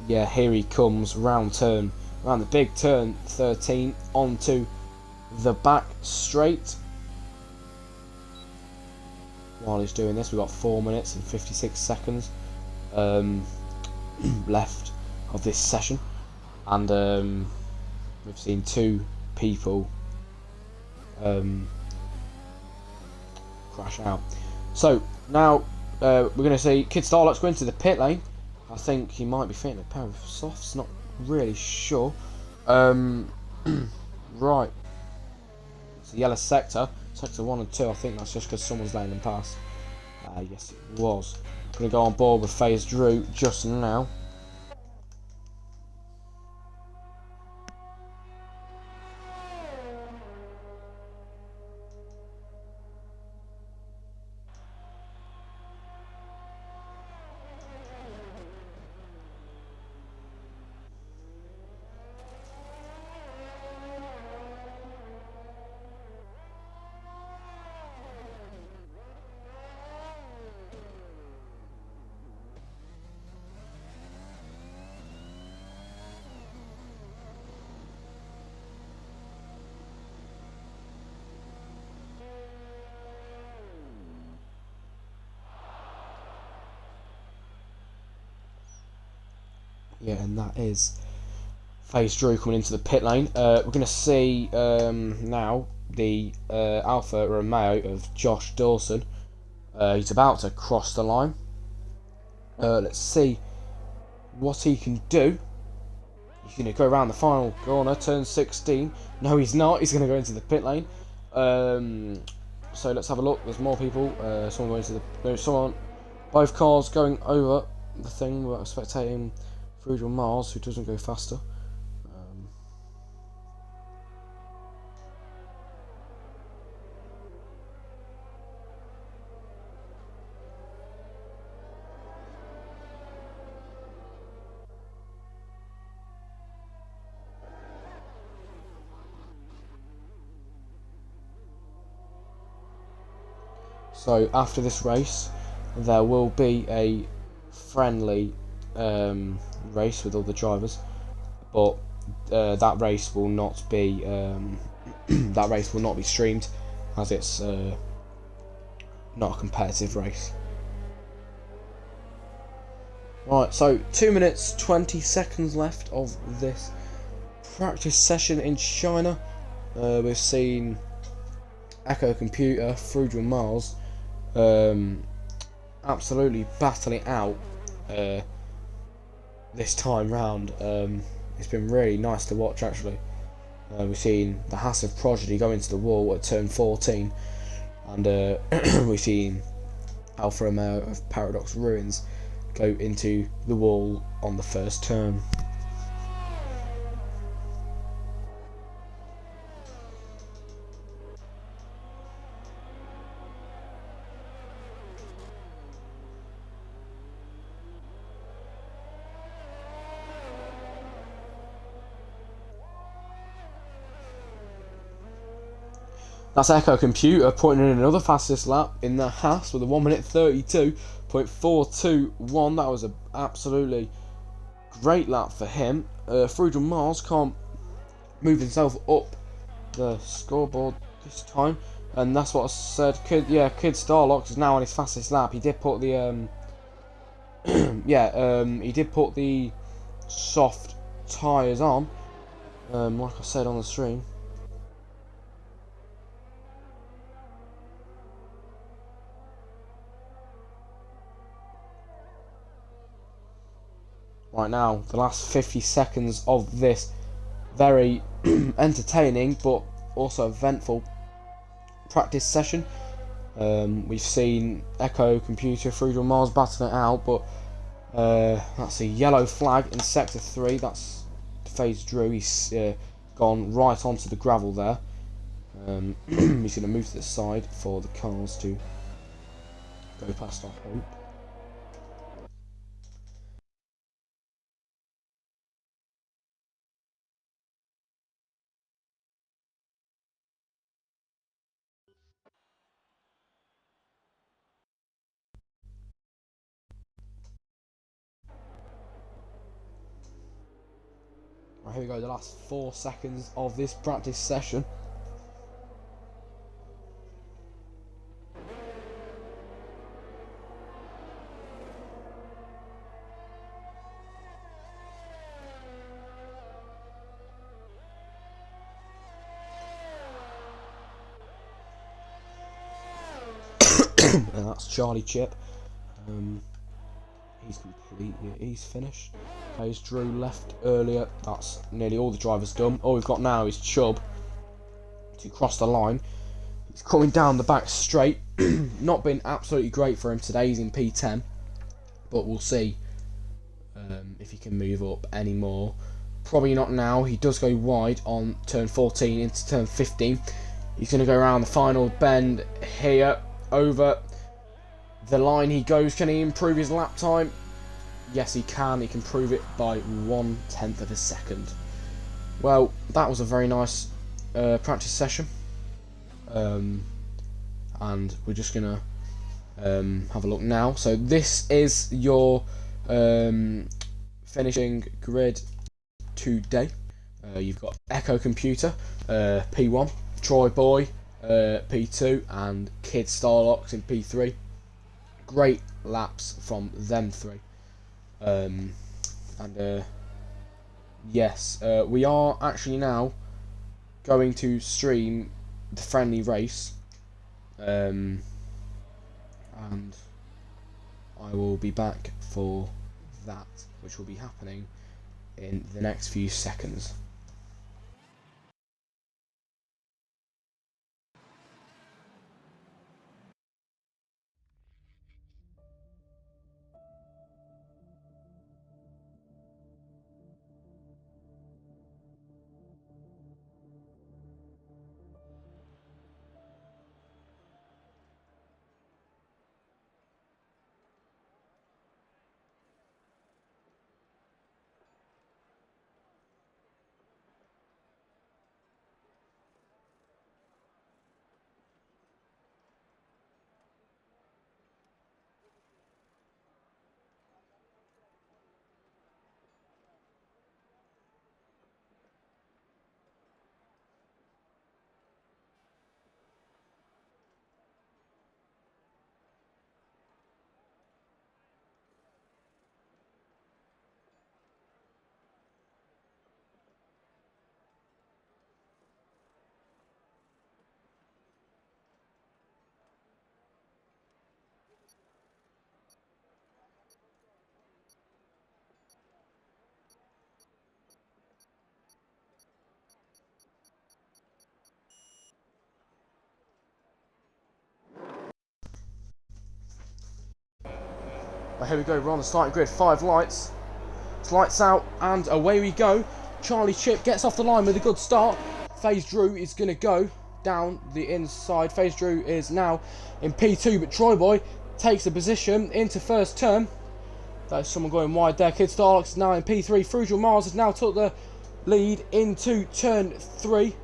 Yeah, here he comes, round the big turn 13, onto the back straight. While he's doing this, we've got 4 minutes and 56 seconds left of this session, and we've seen 2 people crash out. So now we're going to see Kid Starlocks go into the pit lane. I think he might be fitting a pair of softs, not really sure. Right, it's the yellow sector 1 and 2. I think that's just because someone's letting them pass. Yes, it was. I'm going to go on board with FaZe Drew just now. Yeah, and that is FaZe Drew coming into the pit lane. We're going to see now the Alpha Romeo of Josh Dawson. He's about to cross the line. Let's see what he can do. He's going to go around the final corner, turn 16. No, he's not. He's going to go into the pit lane. So let's have a look. There's more people. Someone going to the... No, someone... Both cars going over the thing. We're spectating Frugal Mars, who doesn't go faster. So after this race, there will be a friendly race with other drivers, but that race will not be streamed, as it's not a competitive race. Right, so 2 minutes 20 seconds left of this practice session in China. We've seen Echo Computer, Frugal Mars, absolutely battling out this time round. It's been really nice to watch, actually. We've seen the Hassive Prodigy go into the wall at turn 14, and we've seen Alpha Romeo of Paradox Ruins go into the wall on the first turn. That's Echo Computer putting in another fastest lap in the Haas with a 1 minute 32.421. That was an absolutely great lap for him. Frugal Mars can't move himself up the scoreboard this time, and that's what I said. Kid Starlocks is now on his fastest lap. He did put the he did put the soft tyres on, like I said on the stream. Right now, the last 50 seconds of this very entertaining but also eventful practice session. We've seen Echo Computer, Frugal Mars battling it out, but that's a yellow flag in sector 3. That's FaZe Drew. He's gone right onto the gravel there. He's going to move to the side for the cars to go past our hope. Right, here we go, the last 4 seconds of this practice session. And that's Charlie Chip. He's complete. Yeah, he's finished. FaZe Drew left earlier. That's nearly all the drivers done. All we've got now is Chubb to cross the line. He's coming down the back straight. Not been absolutely great for him today. He's in P10, but we'll see if he can move up anymore. Probably not now. He does go wide on turn 14 into turn 15. He's going to go around the final bend here. Over the line he goes. Can he improve his lap time? Yes, he can. He can prove it by 1/10 of a second. Well, that was a very nice practice session. And we're just going to have a look now. So this is your finishing grid today. You've got Echo Computer, P1, Troy Boy, P2, and Kid Starlocks in P3. Great laps from them three. And yes, we are actually now going to stream the friendly race, and I will be back for that, which will be happening in the next few seconds. Well, here we go, we're on the starting grid, 5 lights. It's lights out, and away we go. Charlie Chip gets off the line with a good start. FaZe Drew is going to go down the inside. FaZe Drew is now in P2, but Troy Boy takes a position into first turn. There's someone going wide there. Kid Starlocks is now in P3. Frugal Mars has now took the lead into turn 3.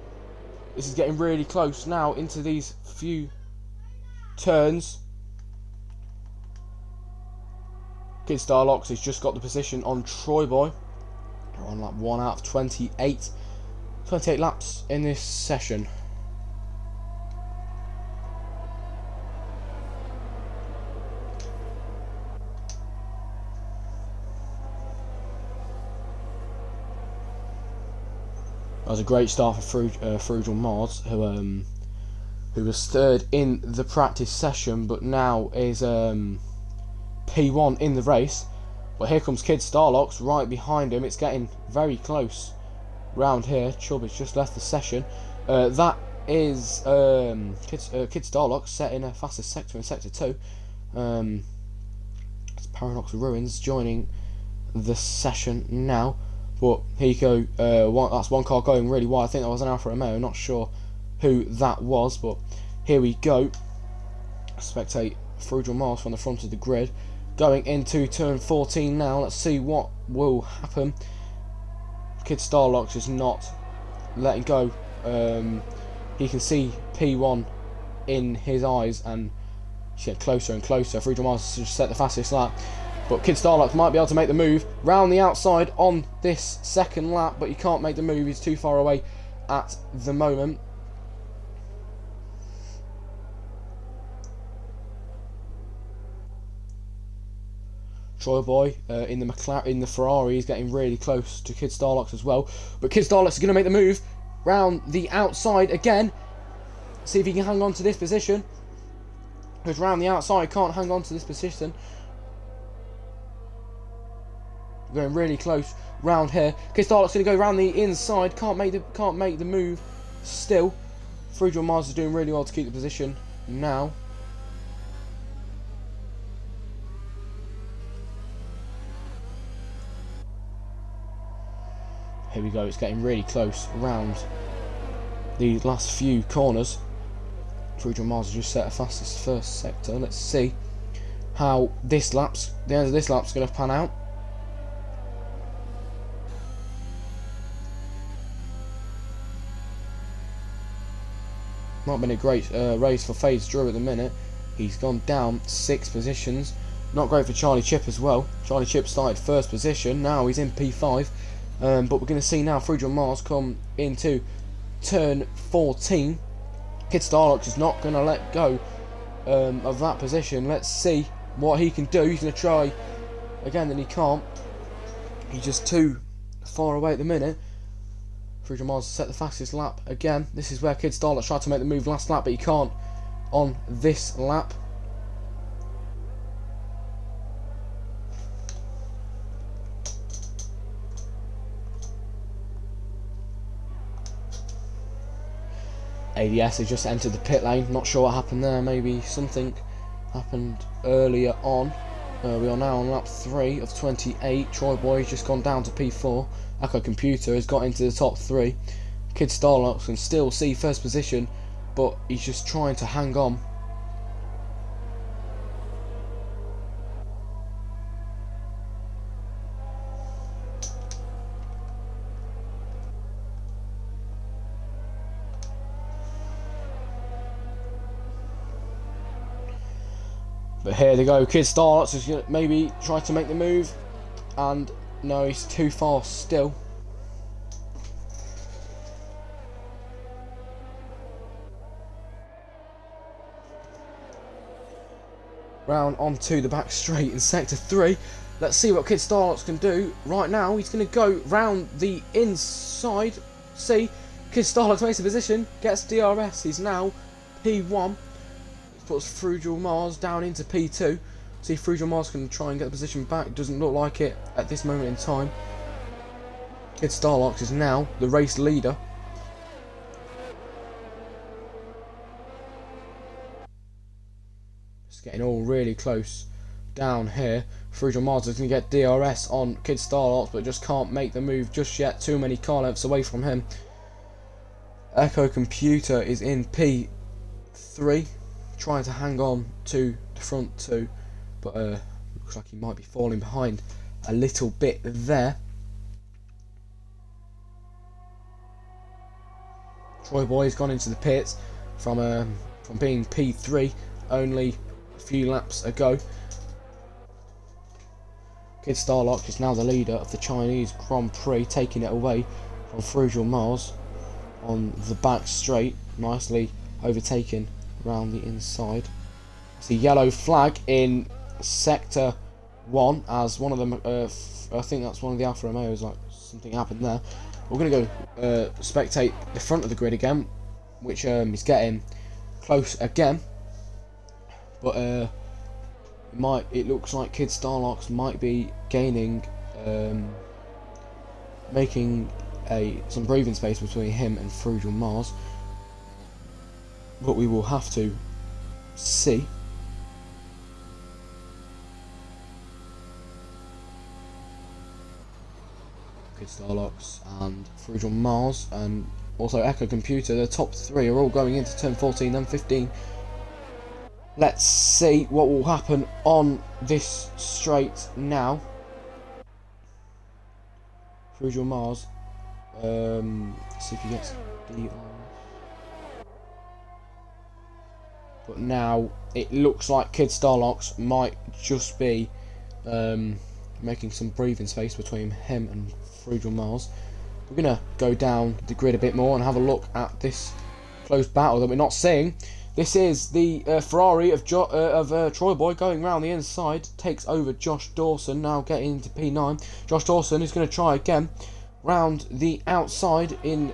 This is getting really close now into these few turns. Kid Starlocks has just got the position on Troy Boy. We're on lap 1 out of 28 laps in this session. That was a great start for Frugal Mars, who was third in the practice session, but now is P1 in the race. But here comes Kid Starlocks right behind him. It's getting very close round here. Chubb has just left the session. That is Kid Starlocks setting a fastest sector in sector 2. It's Paradox Ruins joining the session now. But here you go. That's one car going really wide. I think that was an Alfa Romeo. Not sure who that was, but here we go. Spectate Frugal Mars from the front of the grid. Going into turn 14 now. Let's see what will happen. Kid Starlocks is not letting go. He can see P1 in his eyes, and he's getting closer and closer. Frugal Mars has just set the fastest lap, but Kid Starlocks might be able to make the move round the outside on this second lap, but he can't make the move. He's too far away at the moment. Troy Boy in the Ferrari is getting really close to Kid Starlocks as well. But Kid Starlocks is going to make the move round the outside again. See if he can hang on to this position. Because round the outside can't hang on to this position. Going really close round here. Kid Starlocks going to go round the inside. Can't make the move still. Frugal Mars is doing really well to keep the position now. Here we go, it's getting really close around the last few corners. Frugal Mars has just set a fastest first sector. Let's see how the end of this lap's going to pan out. Not been a great race for FaZe Drew at the minute. He's gone down 6 positions. Not great for Charlie Chip as well. Charlie Chip started first position, now he's in P5. But we're going to see now Frugal Mars come into turn 14. Kid Starlocks is not going to let go of that position. Let's see what he can do. He's going to try again, then he can't. He's just too far away at the minute. 300 miles to set the fastest lap again. This is where Kid Starlet tried to make the move last lap, but he can't on this lap. ADS has just entered the pit lane. Not sure what happened there. Maybe something happened earlier on. We are now on lap 3 of 28. Troy Boy has just gone down to P4. Echo Computer has got into the top 3. Kid Starlock can still see first position, but he's just trying to hang on. But here they go, Kid Starlock is going to maybe try to make the move, and no, he's too far still. Round onto the back straight in sector 3. Let's see what Kid Starlock can do. Right now, he's going to go round the inside. See, Kid Starlock makes a position, gets DRS. He's now P1. Puts Frugal Mars down into P2. See if Frugal Mars can try and get the position back. Doesn't look like it at this moment in time. Kid Starlock is now the race leader. It's getting all really close down here. Frugal Mars is going to get DRS on Kid Starlock, but just can't make the move just yet. Too many car lengths away from him. Echo Computer is in P3. Trying to hang on to the front 2, but looks like he might be falling behind a little bit there. Troy Boy's gone into the pits from being P3 only a few laps ago. Kid Starlock is now the leader of the Chinese Grand Prix, taking it away from Frugal Mars on the back straight, nicely overtaken around the inside. It's a yellow flag in sector 1 as one of them, I think that's one of the Alfa Romeos, like something happened there. We're going to go spectate the front of the grid again, which is getting close again, but it looks like Kid Starlock might be gaining, making some breathing space between him and Frugal Mars. But we will have to see. Kid Starlock and Frugal Mars and also Echo Computer, the top 3 are all going into turn 14 and 15. Let's see what will happen on this straight now. Frugal Mars, see if he gets DRS. But now it looks like Kid Starlock might just be making some breathing space between him and Frugal Mars. We're going to go down the grid a bit more and have a look at this close battle that we're not seeing. This is the Ferrari of Troy Boy going round the inside, takes over Josh Dawson, now getting into P9. Josh Dawson is going to try again round the outside in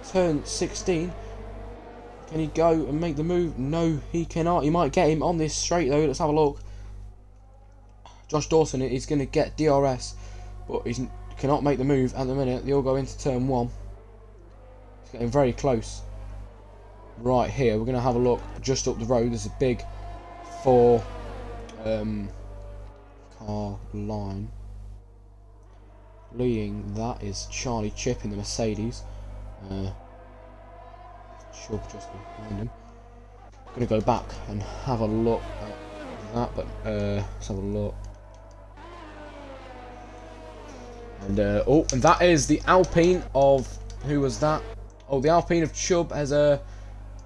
turn 16. Can he go and make the move? No, he cannot. He might get him on this straight though. Let's have a look. Josh Dawson is going to get DRS, but he cannot make the move at the minute. They all go into turn 1. It's getting very close. Right here, we're going to have a look just up the road. There's a big 4 car line. Leading that is Charlie Chip in the Mercedes. Chubb just behind him. I'm going to go back and have a look at that, but let's have a look. And and that is the Alpine of, who was that? Oh, the Alpine of Chubb has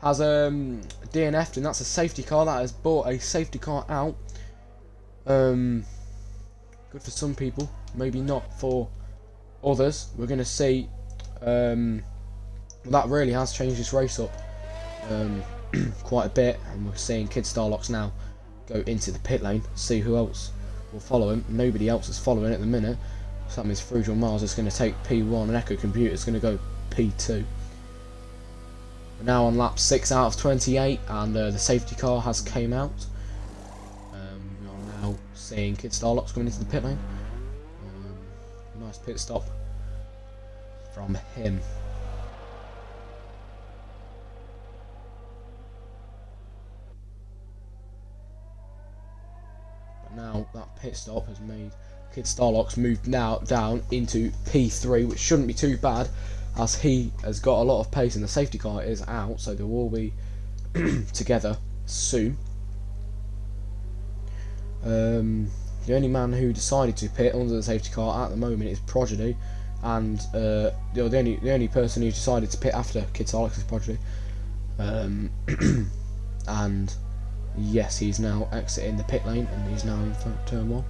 DNF'd, and that's a safety car. That has brought a safety car out. Good for some people, maybe not for others. We're going to see. That really has changed this race up quite a bit, and we're seeing Kid Starlock now go into the pit lane. See who else will follow him. Nobody else is following at the minute. So that means Frugal Mars is going to take P1 and Echo Computer is going to go P2. We're now on lap 6 out of 28 and the safety car has came out. We are now seeing Kid Starlocks coming into the pit lane. Nice pit stop from him. But now that pit stop has made Kid Starlocks move now down into P3, which shouldn't be too bad, as he has got a lot of pace and the safety car is out, so they will be together soon. The only man who decided to pit under the safety car at the moment is Prodigy, and the only person who decided to pit after Kid Starlocks is Prodigy. And yes, he's now exiting the pit lane and he's now in front of turn 1.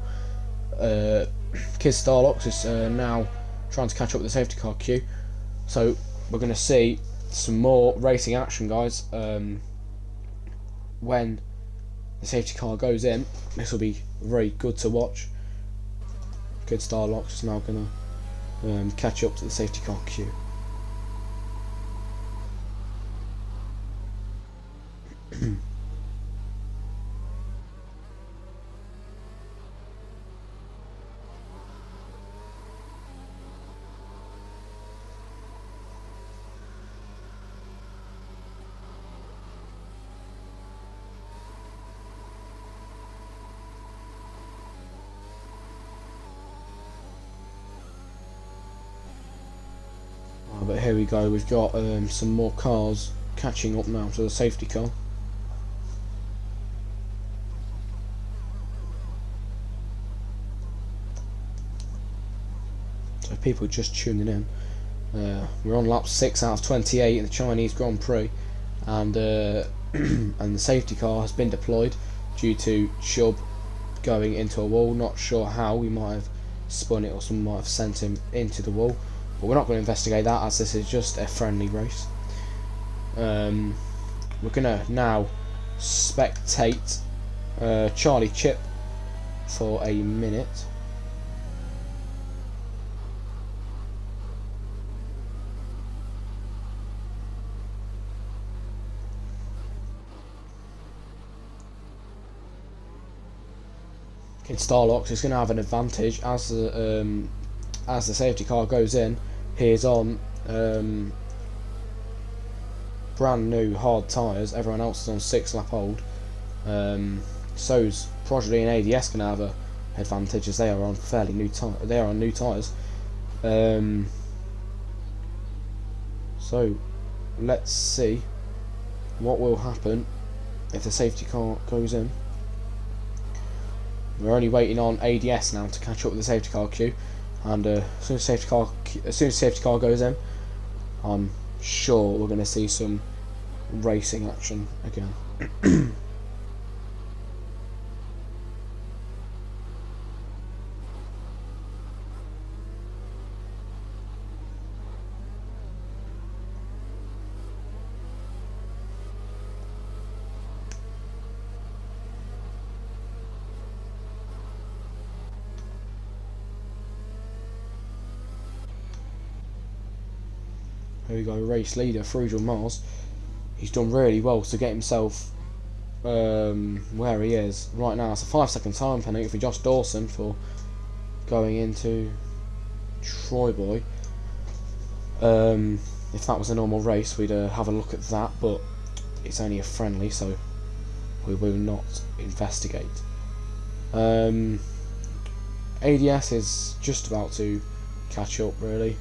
Kid Starlocks is now trying to catch up with the safety car queue, so we're going to see some more racing action, guys. When the safety car goes in, this will be very good to watch. Kid Starlocks is now going to catch up to the safety car queue. But here we go, we've got some more cars catching up now to the safety car. So people just tuning in, we're on lap 6 out of 28 in the Chinese Grand Prix, and and the safety car has been deployed due to Chubb going into a wall. Not sure how, we might have spun it or someone might have sent him into the wall. But we're not going to investigate that, as this is just a friendly race. We're going to now spectate Charlie Chip for a minute. Kid Starlocks is going to have an advantage as the safety car goes in. He's on brand new hard tyres. Everyone else is on 6 lap old. So's Prodigy and ADS going to have a advantage, as they are on fairly new tyres. They are on new tyres. So let's see what will happen if the safety car goes in. We're only waiting on ADS now to catch up with the safety car queue. And as soon as safety car goes in, I'm sure we're going to see some racing action again. Here we go, race leader Frugal Mars. He's done really well to get himself where he is right now. It's a 5-second time penalty for Josh Dawson for going into Troy Boy. If that was a normal race, we'd have a look at that, but it's only a friendly, so we will not investigate. ADS is just about to catch up, really.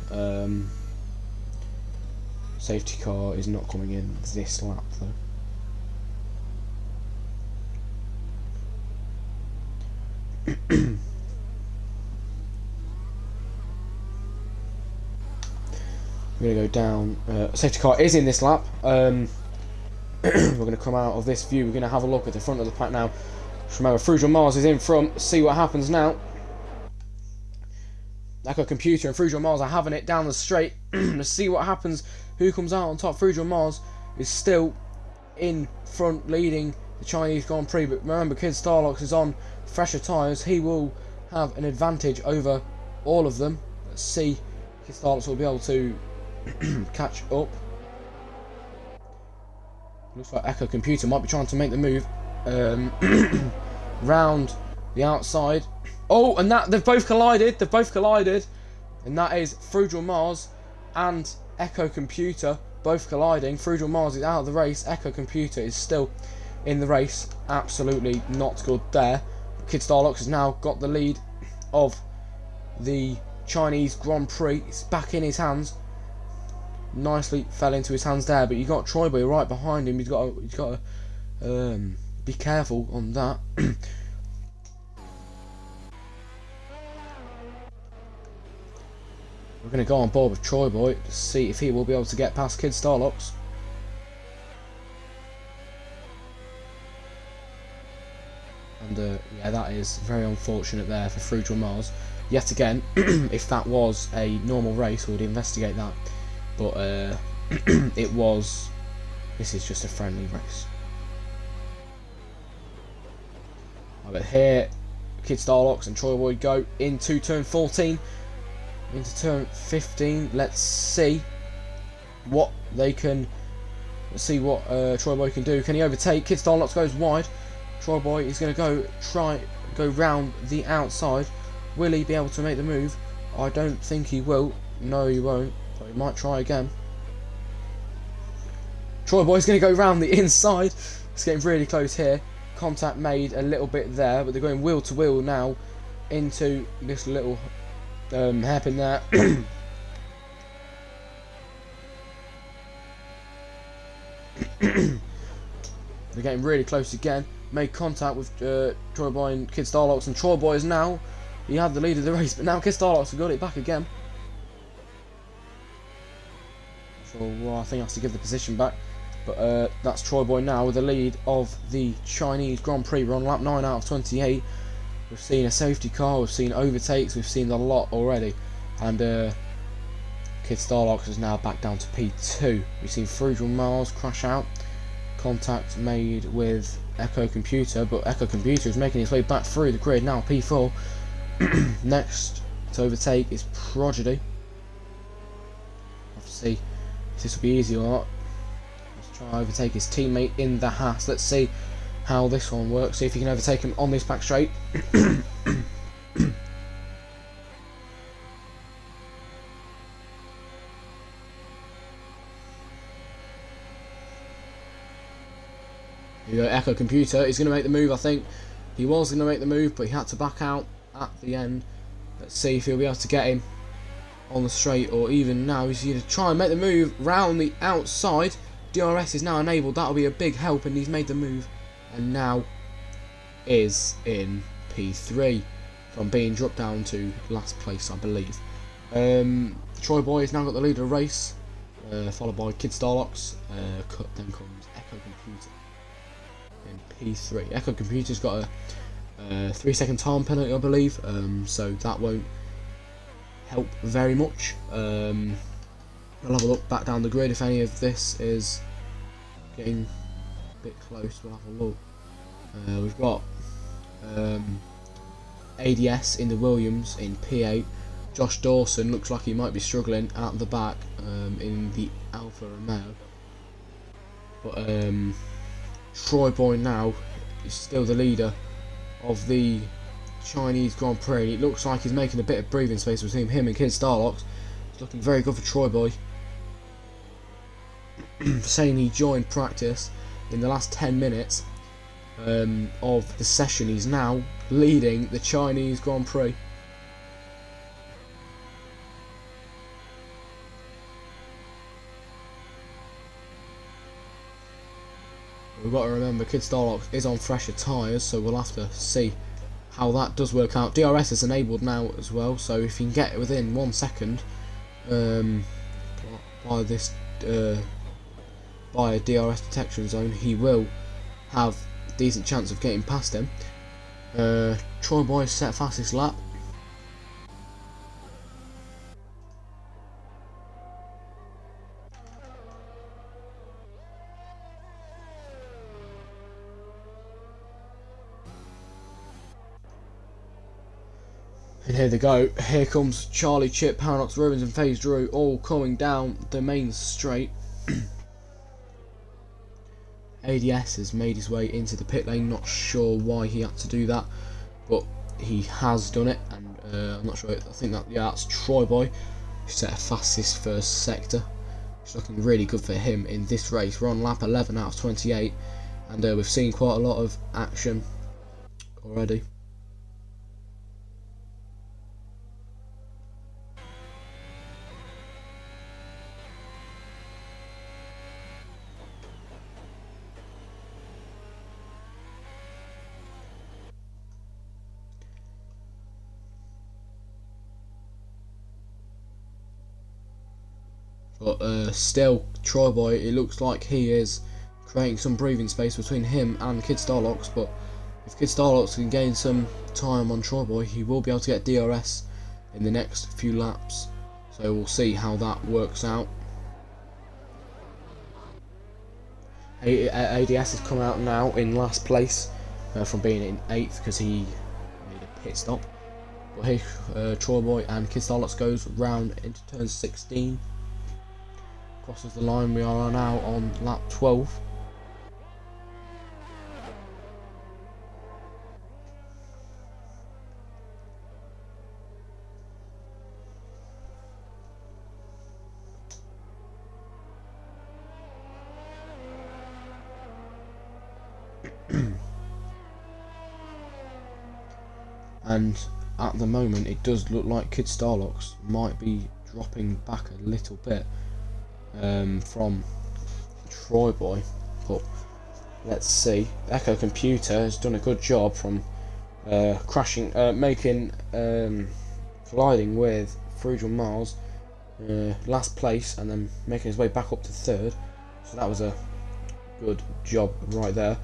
Safety car is not coming in this lap though. We're going to go down. Safety car is in this lap. We're going to come out of this view. We're going to have a look at the front of the pack now. Just remember, Frugal Mars is in front. See what happens now. Echo Computer and Frugal Mars are having it down the straight. Let's see what happens. Who comes out on top? Frugal Mars is still in front, leading the Chinese Grand Prix. But remember, Kid Starlocks is on fresher tyres. He will have an advantage over all of them. Let's see if Starlux will be able to catch up. Looks like Echo Computer might be trying to make the move round the outside. Oh, and that they've both collided. They've both collided, and that is Frugal Mars and Echo Computer both colliding. Frugal Mars is out of the race. Echo Computer is still in the race. Absolutely not good there. Kid Starlux has now got the lead of the Chinese Grand Prix. It's back in his hands. Nicely fell into his hands there, but you got Troy Boy right behind him. He's got to be careful on that. We're going to go on board with Troy Boy to see if he will be able to get past Kid Starlux. And yeah, that is very unfortunate there for Frugal Mars. Yet again, if that was a normal race, we would investigate that. But it was. This is just a friendly race. But here, Kid Starlux and Troy Boy go into turn 14, into turn 15. Let's see what they can. Let's see what Troy Boy can do. Can he overtake? Kid Starlux goes wide. Troy Boy is going to go round the outside. Will he be able to make the move? I don't think he will. No, he won't. But he might try again. Troy Boy's going to go round the inside. It's getting really close here. Contact made a little bit there, but they're going wheel to wheel now into this little hairpin there. They're getting really close again. Made contact with Troy Boy and Kid Starlux, and Troy Boy is now. He had the lead of the race, but now Kid Starlux has got it back again. So well, I think I have to give the position back. But that's Troy Boy now with the lead of the Chinese Grand Prix. We're on lap 9 out of 28. We've seen a safety car, we've seen overtakes, we've seen a lot already. And Kid Starlux is now back down to P2. We've seen Frugal Mars crash out. Contact made with Echo Computer, but Echo Computer is making its way back through the grid, now P4. Next to overtake is Prodigy. Let's see if this will be easy or not. Let's try to overtake his teammate in the Haas. Let's see how this one works. See if he can overtake him on this back straight. Here we go, Echo Computer. He's going to make the move, I think. He was going to make the move, but he had to back out at the end. Let's see if he'll be able to get him on the straight, or even now he's going to try and make the move round the outside. DRS is now enabled. That'll be a big help, and he's made the move, and now is in P3 from being dropped down to last place, I believe. Troy Boy has now got the lead of the race, followed by Kid Starlux. Then comes Echo Computer in P3. Echo Computer's got a 3-second time penalty, I believe, so that won't help very much. We'll have a look back down the grid if any of this is getting a bit close. We'll have a look. We've got ADS in the Williams in P8. Josh Dawson looks like he might be struggling at the back in the Alfa Romeo. But Troy Boy now is still the leader of the Chinese Grand Prix. It looks like he's making a bit of breathing space between him and Kid Starlux. It's looking very good for Troy Boy. Saying he joined practice in the last 10 minutes of the session. He's now leading the Chinese Grand Prix. We've got to remember Kid Starlux is on fresher tyres, so we'll have to see how that does work out. DRS is enabled now as well, so if you can get within 1 second by this by a DRS detection zone, he will have a decent chance of getting past him. Troy Boy set fastest lap. And here they go. Here comes Charlie, Chip, Paradox, Rubens and FaZe Drew all coming down the main straight. ADS has made his way into the pit lane. Not sure why he had to do that, but he has done it. And I'm not sure. I think that, yeah, that's Troy Boy who set a fastest first sector. It's looking really good for him in this race. We're on lap 11 out of 28, and we've seen quite a lot of action already. But still, Troy Boy, it looks like he is creating some breathing space between him and Kid Starlocks. But if Kid Starlocks can gain some time on Troy Boy, he will be able to get DRS in the next few laps. So we'll see how that works out. ADS has come out now in last place from being in 8th because he made a pit stop. But here, Troy Boy and Kid Starlocks goes round into turn 16. Crosses the line. We are now on lap 12. And at the moment it does look like Kid Starlocks might be dropping back a little bit from Troy Boy, but let's see. Echo Computer has done a good job from colliding with Frugal Mars last place and then making his way back up to 3rd, so that was a good job right there.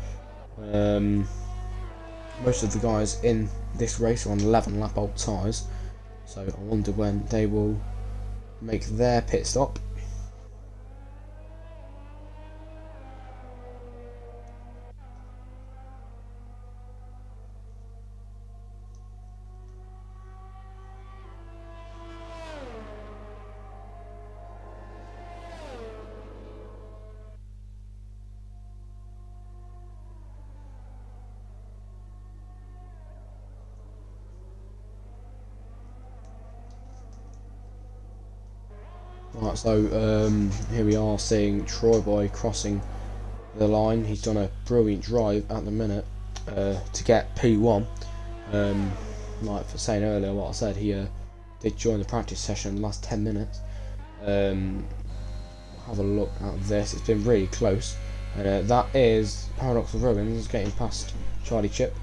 Most of the guys in this race are on 11 lap old tyres, so I wonder when they will make their pit stop. Right, so here we are seeing Troy Boy crossing the line. He's done a brilliant drive at the minute to get P1. Like for saying earlier what I said, he did join the practice session in the last 10 minutes. Have a look at this. It's been really close. That is Paradox of Ruins getting past Charlie Chip.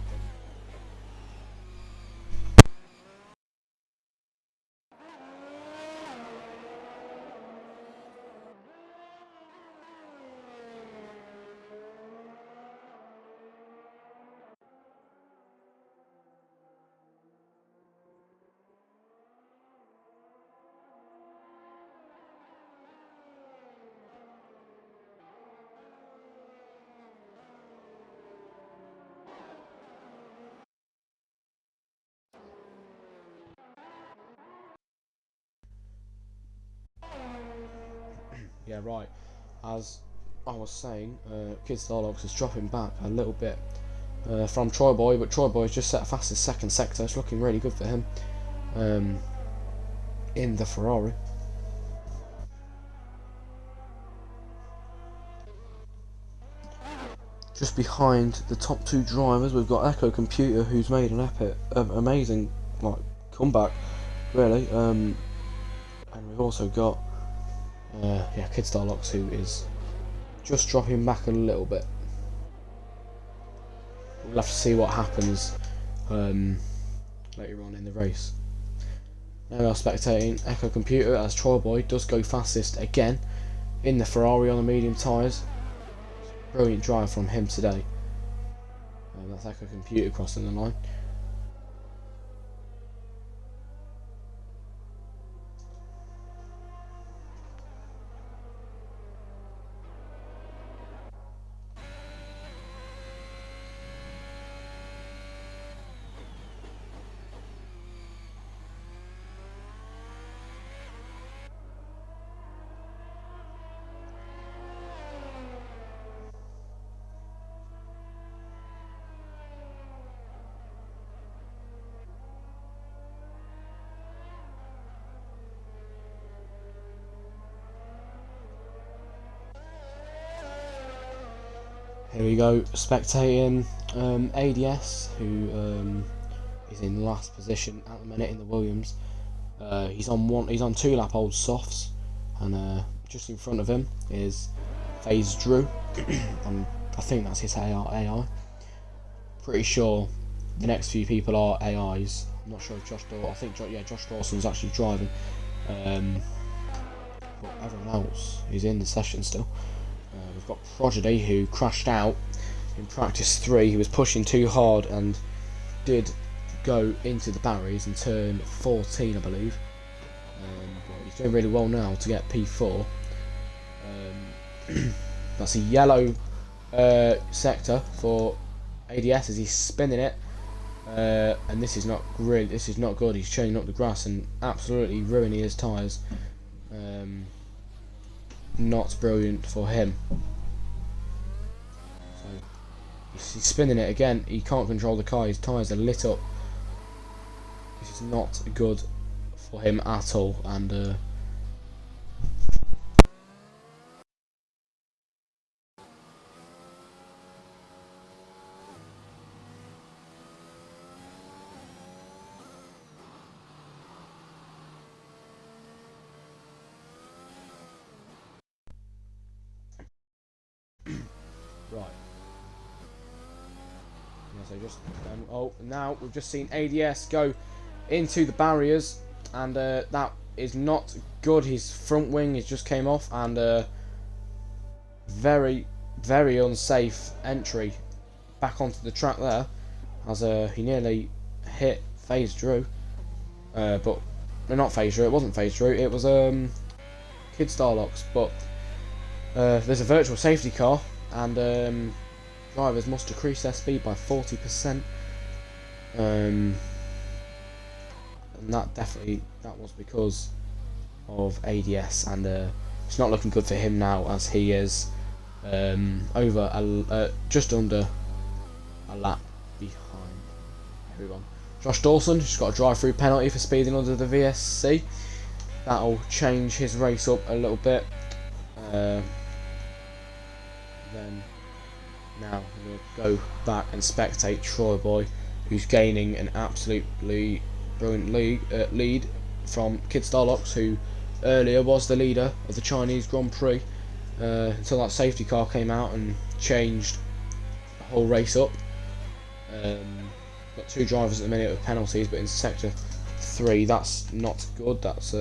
Yeah, right. As I was saying, Kid Starlocks is dropping back a little bit from Troy Boy, but Troy Boy has just set a fastest second sector. It's looking really good for him in the Ferrari. Just behind the top 2 drivers, we've got Echo Computer, who's made an amazing comeback, really. And we've also got Kid Starlocks, who is just dropping back a little bit. We'll have to see what happens later on in the race. Now we are spectating Echo Computer as Troy Boy does go fastest again in the Ferrari on the medium tyres. Brilliant drive from him today. That's Echo Computer crossing the line. Here we go, spectating ADS, who is in last position at the minute in the Williams. He's on 2 lap old softs, and just in front of him is FaZe Drew, and I think that's his AI. Pretty sure the next few people are AIs. I'm not sure if Josh Dawson's actually driving. But everyone else is in the session still. We've got Prodigy, who crashed out in practice 3. He was pushing too hard and did go into the barriers in turn 14, I believe. But he's doing really well now to get P4. That's a yellow sector for ADS as he's spinning it, and this is not good. He's churning up the grass and absolutely ruining his tyres. Not brilliant for him. So he's spinning it again. He can't control the car. His tyres are lit up. This is not good for him at all. And right. So now we've just seen ADS go into the barriers, and that is not good. His front wing has just came off, and very, very unsafe entry back onto the track there, as he nearly hit FaZe Drew, but not FaZe Drew. It wasn't FaZe Drew. It was Kid Starlocks. But there's a virtual safety car, and drivers must decrease their speed by 40%. And that was because of ADS, and it's not looking good for him now, as he is just under a lap behind everyone. Josh Dawson just got a drive-through penalty for speeding under the VSC. That'll change his race up a little bit. Then now we'll go back and spectate Troy Boy, who's gaining an absolutely brilliant lead from Kid Starlocks, who earlier was the leader of the Chinese Grand Prix, until that safety car came out and changed the whole race up. Got 2 drivers at the minute with penalties, but in sector 3 that's not good. That's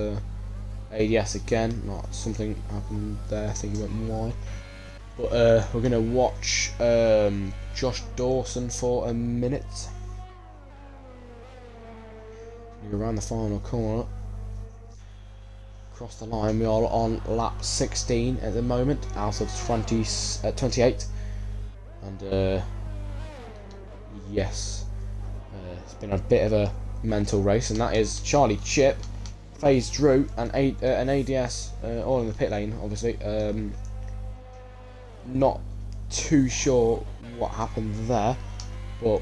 ADS again. Not something happened there. I think he went wide. But we're going to watch Josh Dawson for a minute. Around the final corner. Across the line, we are on lap 16 at the moment, out of 28. And yes, it's been a bit of a mental race, and that is Charlie Chip, FaZe Drew, and ADS all in the pit lane, obviously. Not too sure what happened there, but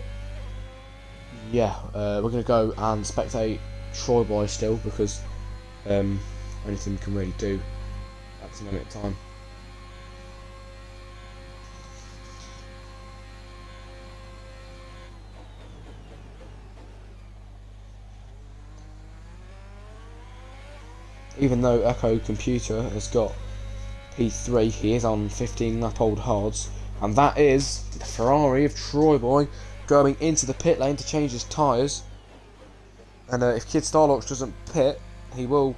yeah, we're going to go and spectate Troy Boy still, because anything we can really do at this moment in time. Even though Echo Computer has got P3, he is on 15 lap old hards, and that is the Ferrari of Troy Boy going into the pit lane to change his tyres. And if Kid Starlocks doesn't pit, he will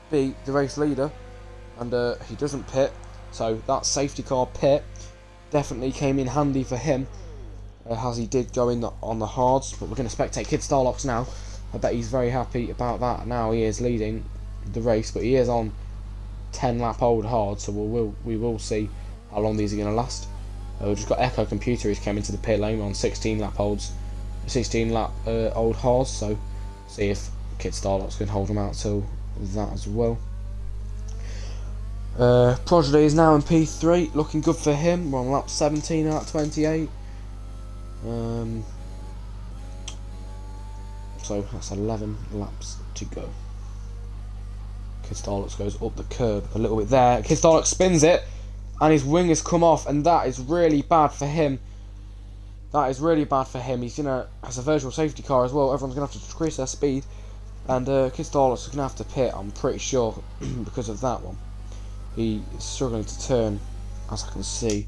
be the race leader, and he doesn't pit, so that safety car pit definitely came in handy for him, as he did go in on the hards. But we're going to spectate Kid Starlocks now. I bet he's very happy about that. Now he is leading the race, but he is on 10 lap old hard, so we will see how long these are going to last. We've just got Echo Computer who's came into the pit lane on 16 lap old hards, so see if Kid Starlocks can hold them out till that as well. Prodigy is now in P3, looking good for him. We're on lap 17 out of 28. So that's 11 laps to go. Kid Starlocks goes up the curb a little bit there. Kid Starlocks spins it, and his wing has come off, and that is really bad for him. That is really bad for him. He's gonna has a virtual safety car as well. Everyone's gonna have to decrease their speed, and Kid Starlock's gonna have to pit. I'm pretty sure because of that one. He is struggling to turn, as I can see.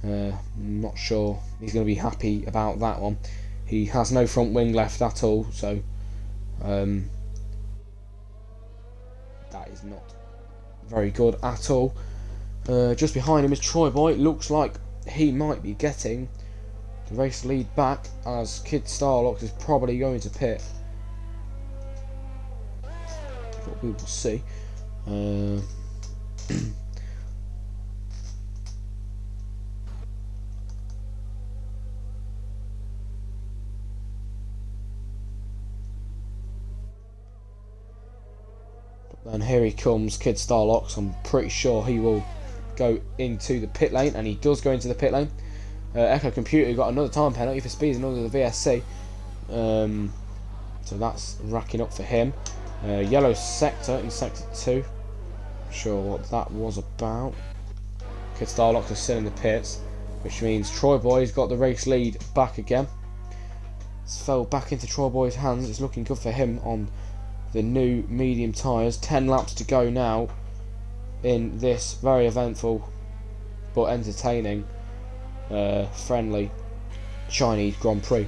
Not sure he's going to be happy about that one. He has no front wing left at all, so that is not very good at all. Just behind him is Troy Boy. Looks like he might be getting the race lead back, as Kid Starlock is probably going to pit. But we will see. And here he comes, Kid Starlock. I'm pretty sure he will go into the pit lane, and he does go into the pit lane. Echo Computer got another time penalty for speeding under the VSC, so that's racking up for him. Yellow sector in sector 2. Not sure what that was about. Kid Starlock is still in the pits, which means Troy Boy's got the race lead back again. It's fell back into Troy Boy's hands. It's looking good for him on the new medium tyres. 10 laps to go now in this very eventful but entertaining friendly Chinese Grand Prix.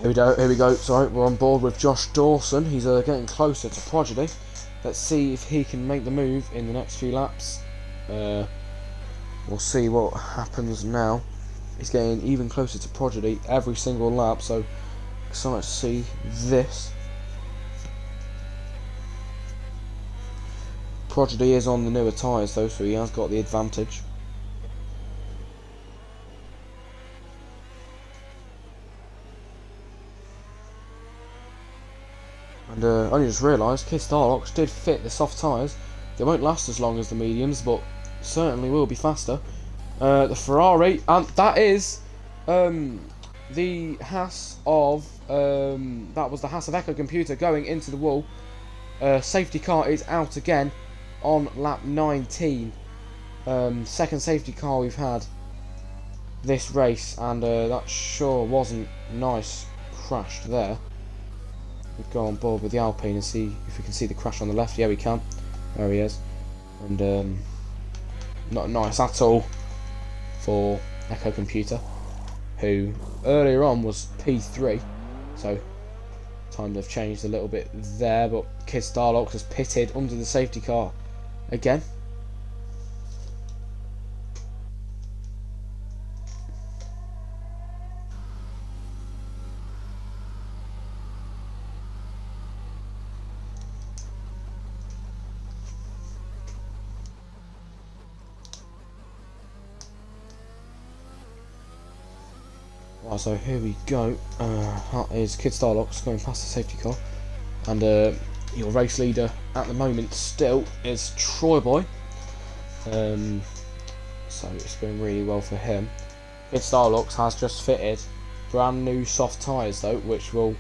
Here we go. Sorry, we're on board with Josh Dawson. He's getting closer to Prodigy. Let's see if he can make the move in the next few laps. We'll see what happens now. He's getting even closer to Prodigy every single lap, so excited to see this. Prodigy is on the newer tyres though, so he has got the advantage. And I only just realised Kid Starlock did fit the soft tyres. They won't last as long as the mediums, but certainly will be faster. The Ferrari, and that is the Haas of that was the Haas of Echo Computer going into the wall. Safety car is out again on lap 19. Second safety car we've had this race, and that sure wasn't nice. Crashed there. We'll go on board with the Alpine and see if we can see the crash on the left. Yeah, we can. There he is. And not nice at all for Echo Computer, who earlier on was P3. So times have changed a little bit there, but Kid Starlock has pitted under the safety car again. Right, so here we go. That is Kid Starlock going past the safety car, and your race leader at the moment still is Troy Boy. So it's going really well for him. Kid Starlock has just fitted brand new soft tyres though, which will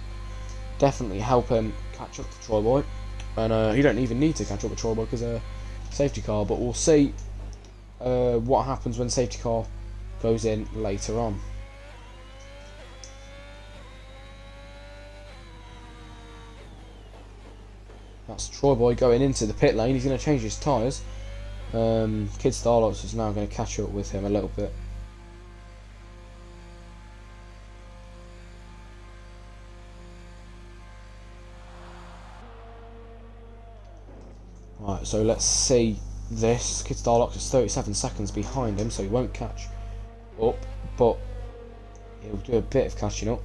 definitely help him catch up to Troy Boy. And he don't even need to catch up with Troy Boy because a safety car. But we'll see what happens when safety car goes in later on. That's Troy Boy going into the pit lane. He's going to change his tyres. Kid Starlock is now going to catch up with him a little bit. Right, so let's see this. Kid Starlock is 37 seconds behind him, so he won't catch up, but he'll do a bit of catching up.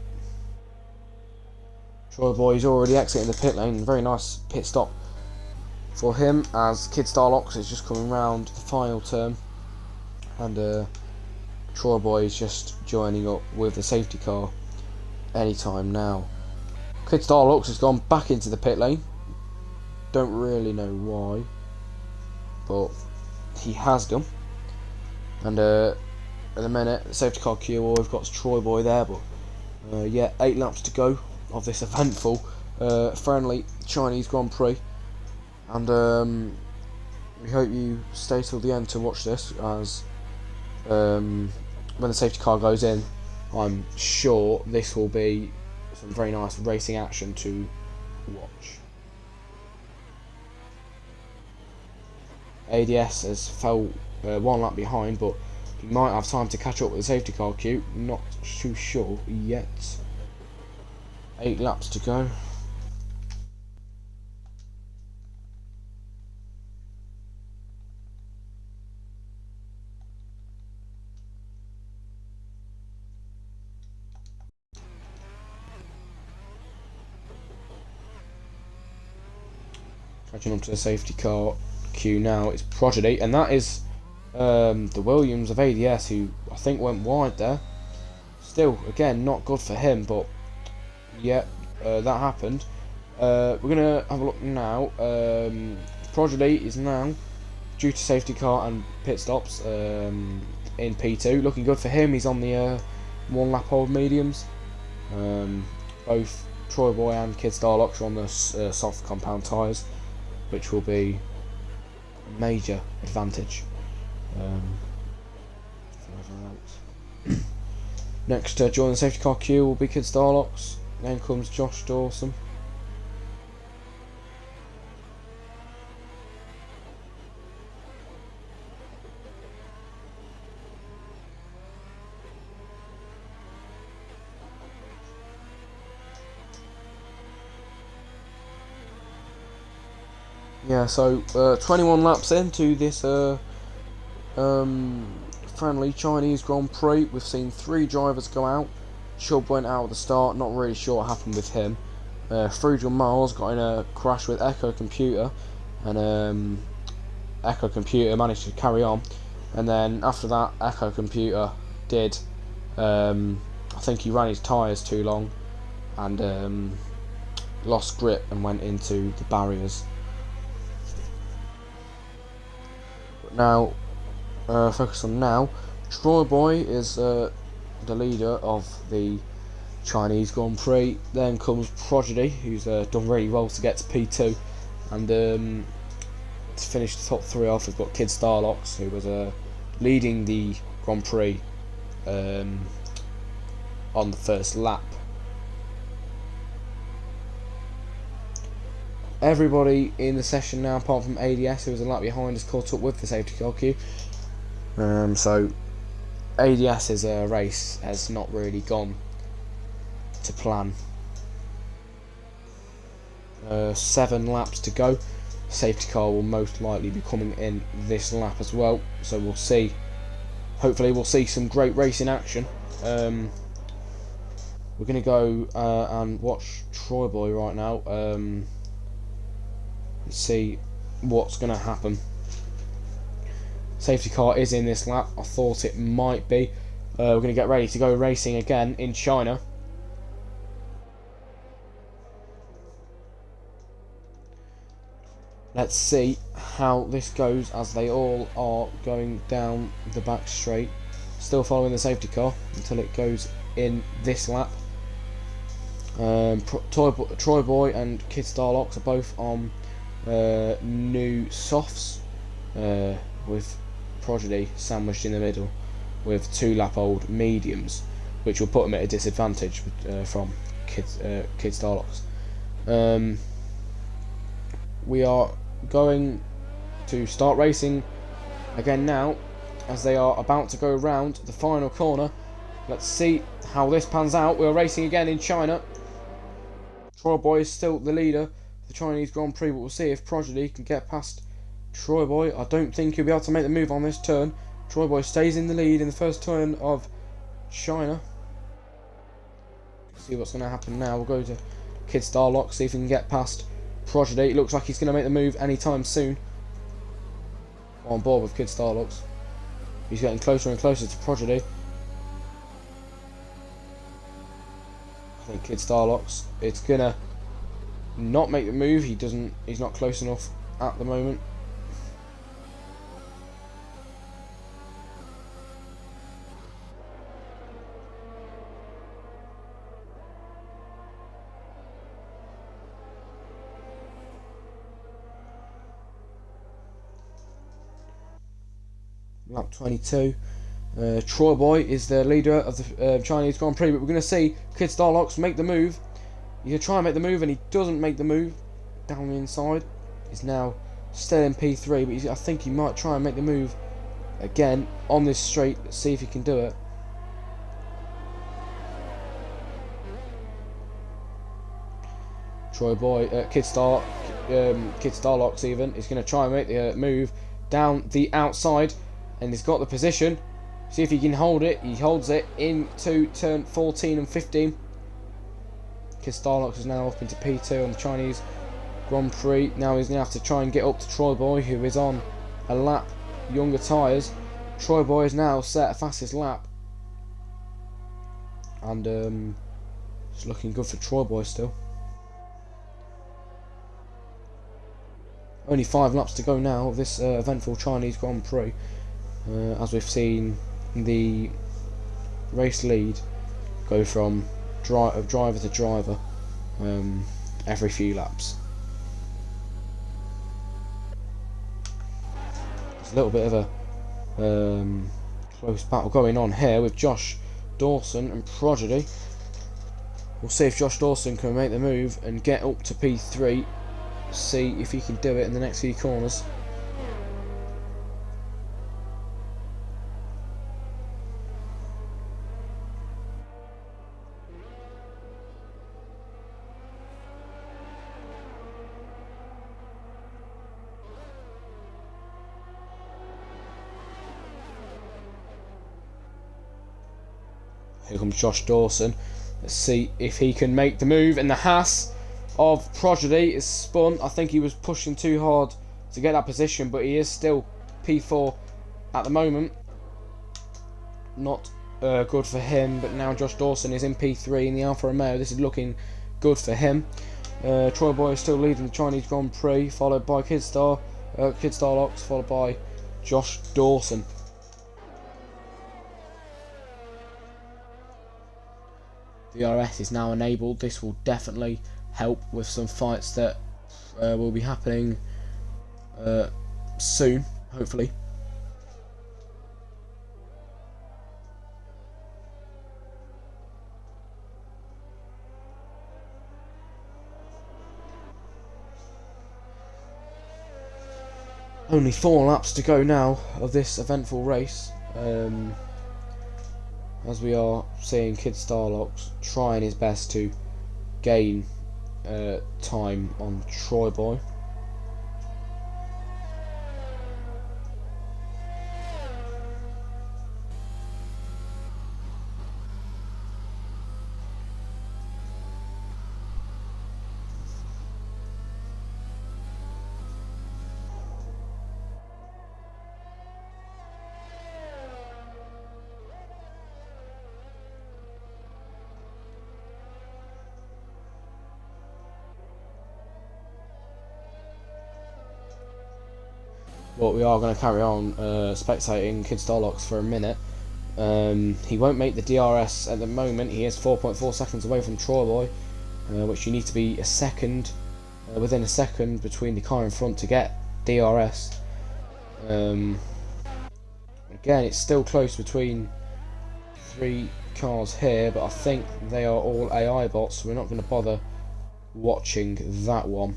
Troy Boy is already exiting the pit lane. Very nice pit stop for him, as Kid Starlocks is just coming round the final turn, and Troy Boy is just joining up with the safety car anytime now. Kid Starlocks has gone back into the pit lane. Don't really know why, but he has done. And at the minute, the safety car queue, all we've got is Troy Boy there, but yeah, 8 laps to go of this eventful friendly Chinese Grand Prix, and we hope you stay till the end to watch this, as when the safety car goes in, I'm sure this will be some very nice racing action to watch. ADS has fell 1 lap behind, but he might have time to catch up with the safety car queue. Not too sure yet. 8 laps to go. Catching up to the safety car queue now, it's Prodigy, and that is the Williams of ADS, who I think went wide there. Still, again, not good for him, but yeah, that happened. We're gonna have a look now. Prodigy is now, due to safety car and pit stops, in P2. Looking good for him. He's on the 1 lap old mediums. Both Troy Boy and Kid Starlocks are on the soft compound tyres, which will be a major advantage. Next, join the safety car queue will be Kid Starlocks. Then comes Josh Dawson. Yeah, so 21 laps into this friendly Chinese Grand Prix, we've seen 3 drivers go out. Chubb went out at the start, not really sure what happened with him. Friedel Miles got in a crash with Echo Computer, and Echo Computer managed to carry on. And then after that, Echo Computer did, I think he ran his tyres too long, and lost grip and went into the barriers. But now, focus on now. Troy Boy is the leader of the Chinese Grand Prix. Then comes Prodigy, who's done really well to get to P2, and to finish the top 3 off, we've got Kid Starlocks, who was leading the Grand Prix on the first lap. Everybody in the session now, apart from ADS, who was a lap behind, is caught up with the safety car queue. So ADS's race has not really gone to plan. 7 laps to go. Safety car will most likely be coming in this lap as well, so we'll see. Hopefully we'll see some great racing action. We're going to go and watch Troy Boy right now, and see what's going to happen. Safety car is in this lap. I thought it might be. We're going to get ready to go racing again in China. Let's see how this goes, as they all are going down the back straight. Still following the safety car until it goes in this lap. Troy Boy and Kid Starlocks are both on new softs, with Prodigy sandwiched in the middle with 2 lap old mediums, which will put them at a disadvantage from Kid Starlocks. We are going to start racing again now, as they are about to go around the final corner. Let's see how this pans out. We're racing again in China. Troy Boy is still the leader of the Chinese Grand Prix, but we'll see if Prodigy can get past Troy Boy. I don't think he'll be able to make the move on this turn. Troy Boy stays in the lead in the first turn of China. See what's going to happen now. We'll go to Kid Starlock, see if he can get past Prodigy, it looks like he's going to make the move anytime soon. On board with Kid Starlux. He's getting closer and closer to Prodigy. I think Kid Starlux, it's going to not make the move. He's not close enough at the moment. Lap 22. Troy Boy is the leader of the Chinese Grand Prix, but we're going to see Kid Starlux make the move. He's going to try and make the move, and he doesn't make the move. Down the inside. He's now still in P3, but I think he might try and make the move again on this straight. Let's see if he can do it. Troy Boy, Kid Starlux even, is going to try and make the move down the outside, and he's got the position. See if he can hold it. He holds it into turn 14 and 15. Kid Starlux is now up into P2 on the Chinese Grand Prix. Now he's going to have to try and get up to Troy Boy, who is on a lap younger tyres. Troy Boy is now set a fastest lap. And it's looking good for Troy Boy still. Only 5 laps to go now of this eventful Chinese Grand Prix. As we've seen the race lead go from driver to driver every few laps. There's a little bit of a close battle going on here with Josh Dawson and Prodigy. We'll see if Josh Dawson can make the move and get up to P3. See if he can do it in the next few corners. Here comes Josh Dawson. Let's see if he can make the move. And the Haas of Prodigy is spun. I think he was pushing too hard to get that position, but he is still P4 at the moment. Not good for him, but now Josh Dawson is in P3 in the Alfa Romeo. This is looking good for him. Troy Boy is still leading the Chinese Grand Prix, followed by Kid Starlux, followed by Josh Dawson. The RS is now enabled. This will definitely help with some fights that will be happening soon, hopefully. Only 4 laps to go now of this eventful race. As we are seeing Kid Starlux trying his best to gain time on Troy Boy. But we are going to carry on spectating Kid Starlux for a minute. He won't make the DRS at the moment. He is 4.4 seconds away from Troy Boy, which you need to be within a second between the car in front to get DRS. Again, it's still close between 3 cars here, but I think they are all AI bots, so we're not going to bother watching that one.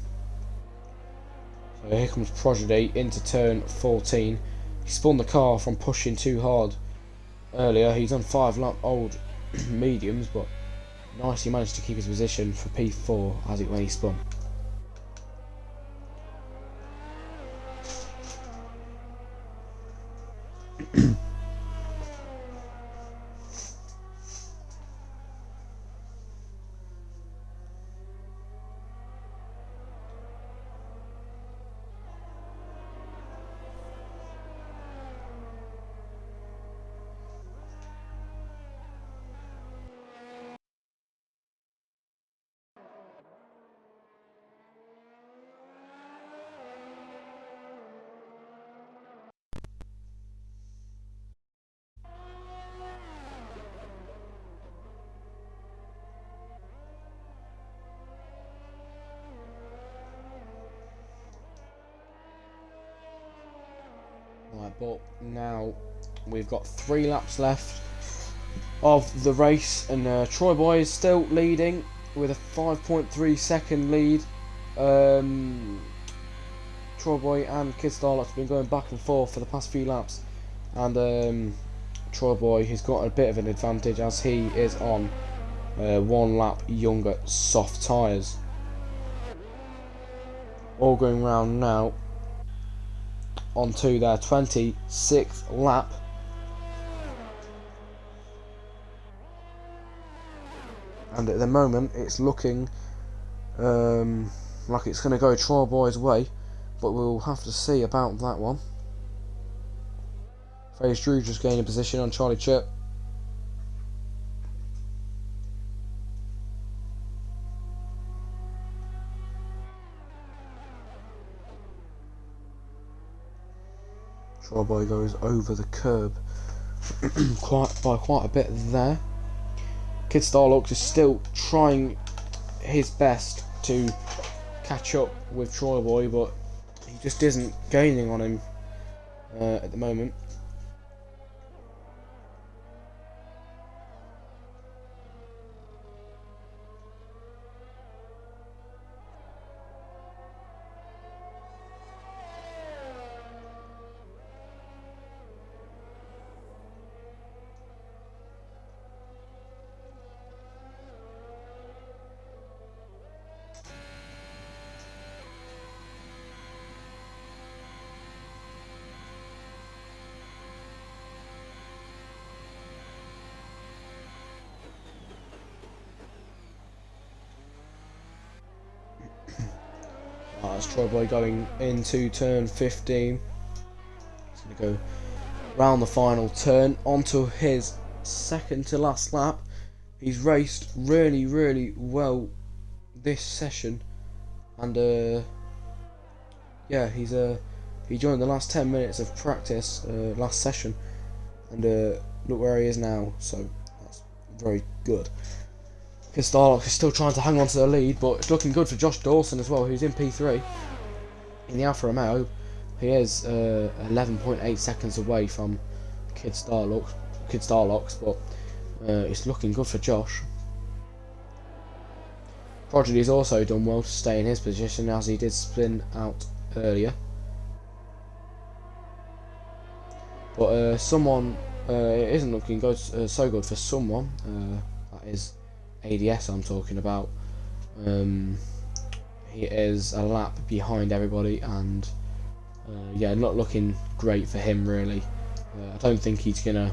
So here comes Prodigy into turn 14. He spun the car from pushing too hard earlier. He's on 5 lap old mediums, but nicely managed to keep his position for P4 when he spun. But now we've got 3 laps left of the race, and Troy Boy is still leading with a 5.3 second lead. Troy Boy and Kid Starlock have been going back and forth for the past few laps, and Troy Boy has got a bit of an advantage as he is on 1 lap younger soft tyres. All going round now onto their 26th lap. And at the moment it's looking like it's going to go Troy Boy's way, but we'll have to see about that one. FaZe Drew just gaining position on Charlie Chip. Troy Boy goes over the curb by quite a bit there. Kid Starlock is still trying his best to catch up with Troy Boy, but he just isn't gaining on him at the moment. That's Troy Boy going into turn 15. He's going to go round the final turn onto his second to last lap. He's raced really well this session, and yeah, he joined the last 10 minutes of practice last session, and look where he is now, so that's very good. Starlock is still trying to hang on to the lead, but it's looking good for Josh Dawson as well, who's in P3 in the Alfa Romeo. He is 11.8 seconds away from Kid Starlock's, but it's looking good for Josh. Prodigy's also done well to stay in his position, as he did spin out earlier. But it isn't looking good, so good for someone. That is ADS I'm talking about. He is a lap behind everybody, and yeah, not looking great for him really. I don't think he's gonna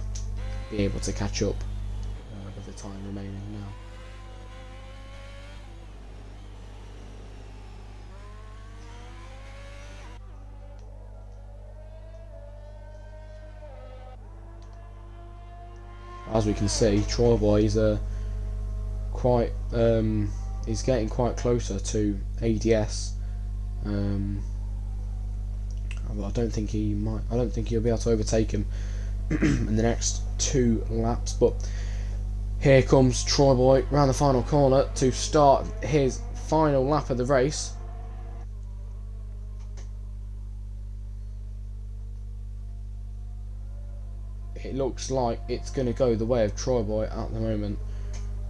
be able to catch up with the time remaining now. As we can see, Troy Boy is he's getting quite closer to ADS, but I don't think he'll be able to overtake him in the next 2 laps. But here comes Troy Boy round the final corner to start his final lap of the race. It looks like it's going to go the way of Troy Boy at the moment.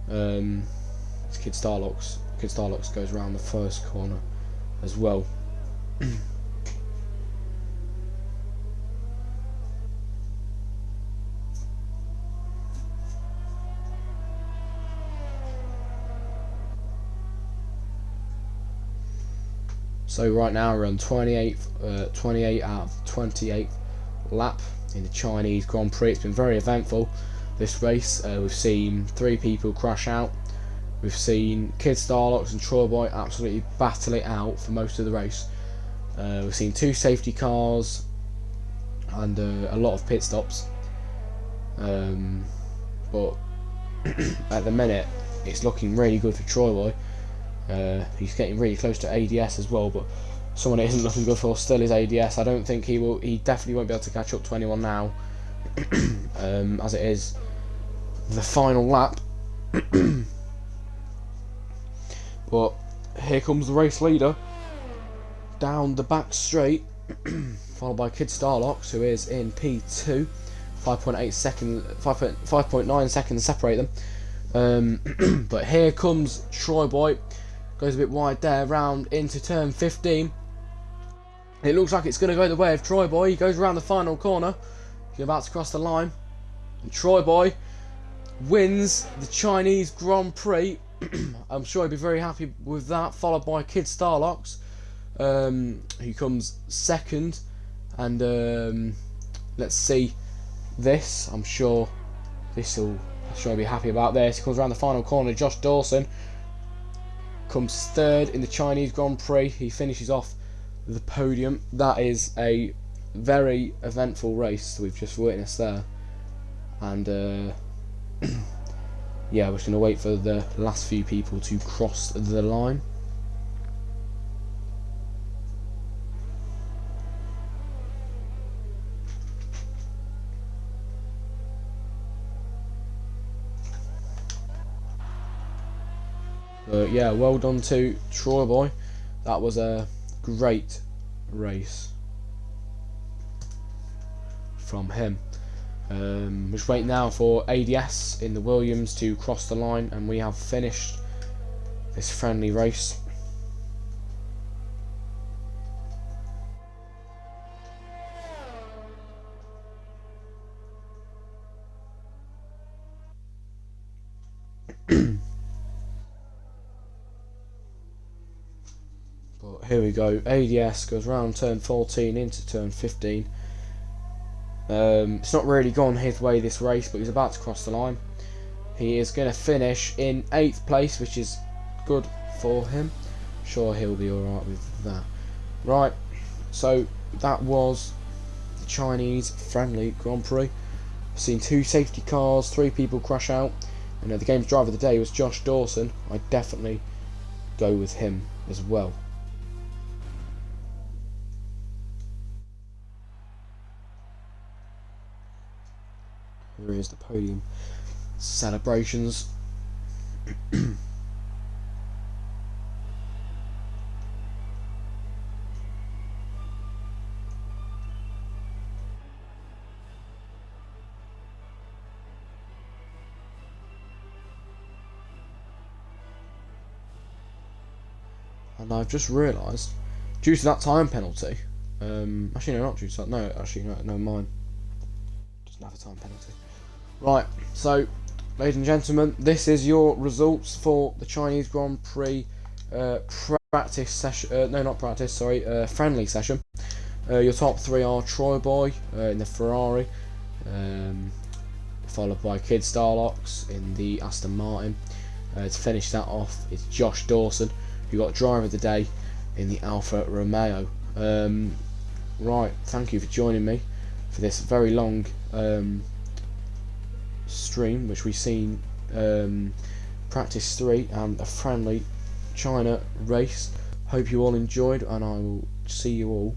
It's Kid Starlock's goes around the first corner as well. So right now we're on 28 out of 28th lap in the Chinese Grand Prix. It's been very eventful, this race. We've seen 3 people crash out. We've seen Kid Starlock and Troy Boy absolutely battle it out for most of the race. We've seen 2 safety cars and a lot of pit stops. But at the minute, it's looking really good for Troy Boy. He's getting really close to ADS as well, but someone that isn't looking good for still is ADS. I don't think he will. He definitely won't be able to catch up to anyone now, as it is the final lap. But here comes the race leader down the back straight, followed by Kid Starlocks, who is in P2. 5.8 seconds, 5.9 seconds separate them. But here comes Troy Boy. Goes a bit wide there, round into turn 15. It looks like it's going to go the way of Troy Boy. He goes around the final corner. He's about to cross the line. And Troy Boy wins the Chinese Grand Prix. I'm sure he'd be very happy with that. Followed by Kid Starlocks, who comes second. And let's see this. I'm sure he'll be happy about this. He comes around the final corner. Josh Dawson comes third in the Chinese Grand Prix. He finishes off the podium. That is a very eventful race we've just witnessed there. And yeah, we're just going to wait for the last few people to cross the line. But yeah, well done to Troy Boy. That was a great race from him. Just wait now for ADS in the Williams to cross the line, and we have finished this friendly race. But here we go. ADS goes round turn 14 into turn 15. It's not really gone his way this race, but he's about to cross the line. He is going to finish in 8th place, which is good for him. Sure, he'll be alright with that. Right, so that was the Chinese friendly Grand Prix. I've seen 2 safety cars, 3 people crash out. And the game's driver of the day was Josh Dawson. I'd definitely go with him as well. Here is the podium celebrations. And I've just realised, due to that time penalty, actually no, not due to that, no, actually no, mine doesn't have a time penalty. Right, so ladies and gentlemen, this is your results for the Chinese Grand Prix practice session. No, not practice. Sorry, friendly session. Your top 3 are Troy Boy in the Ferrari, followed by Kid Starlocks in the Aston Martin. To finish that off, it's Josh Dawson, who got driver of the day in the Alfa Romeo. Right, thank you for joining me for this very long stream, which we've seen practice 3 and a friendly China race. Hope you all enjoyed, and I will see you all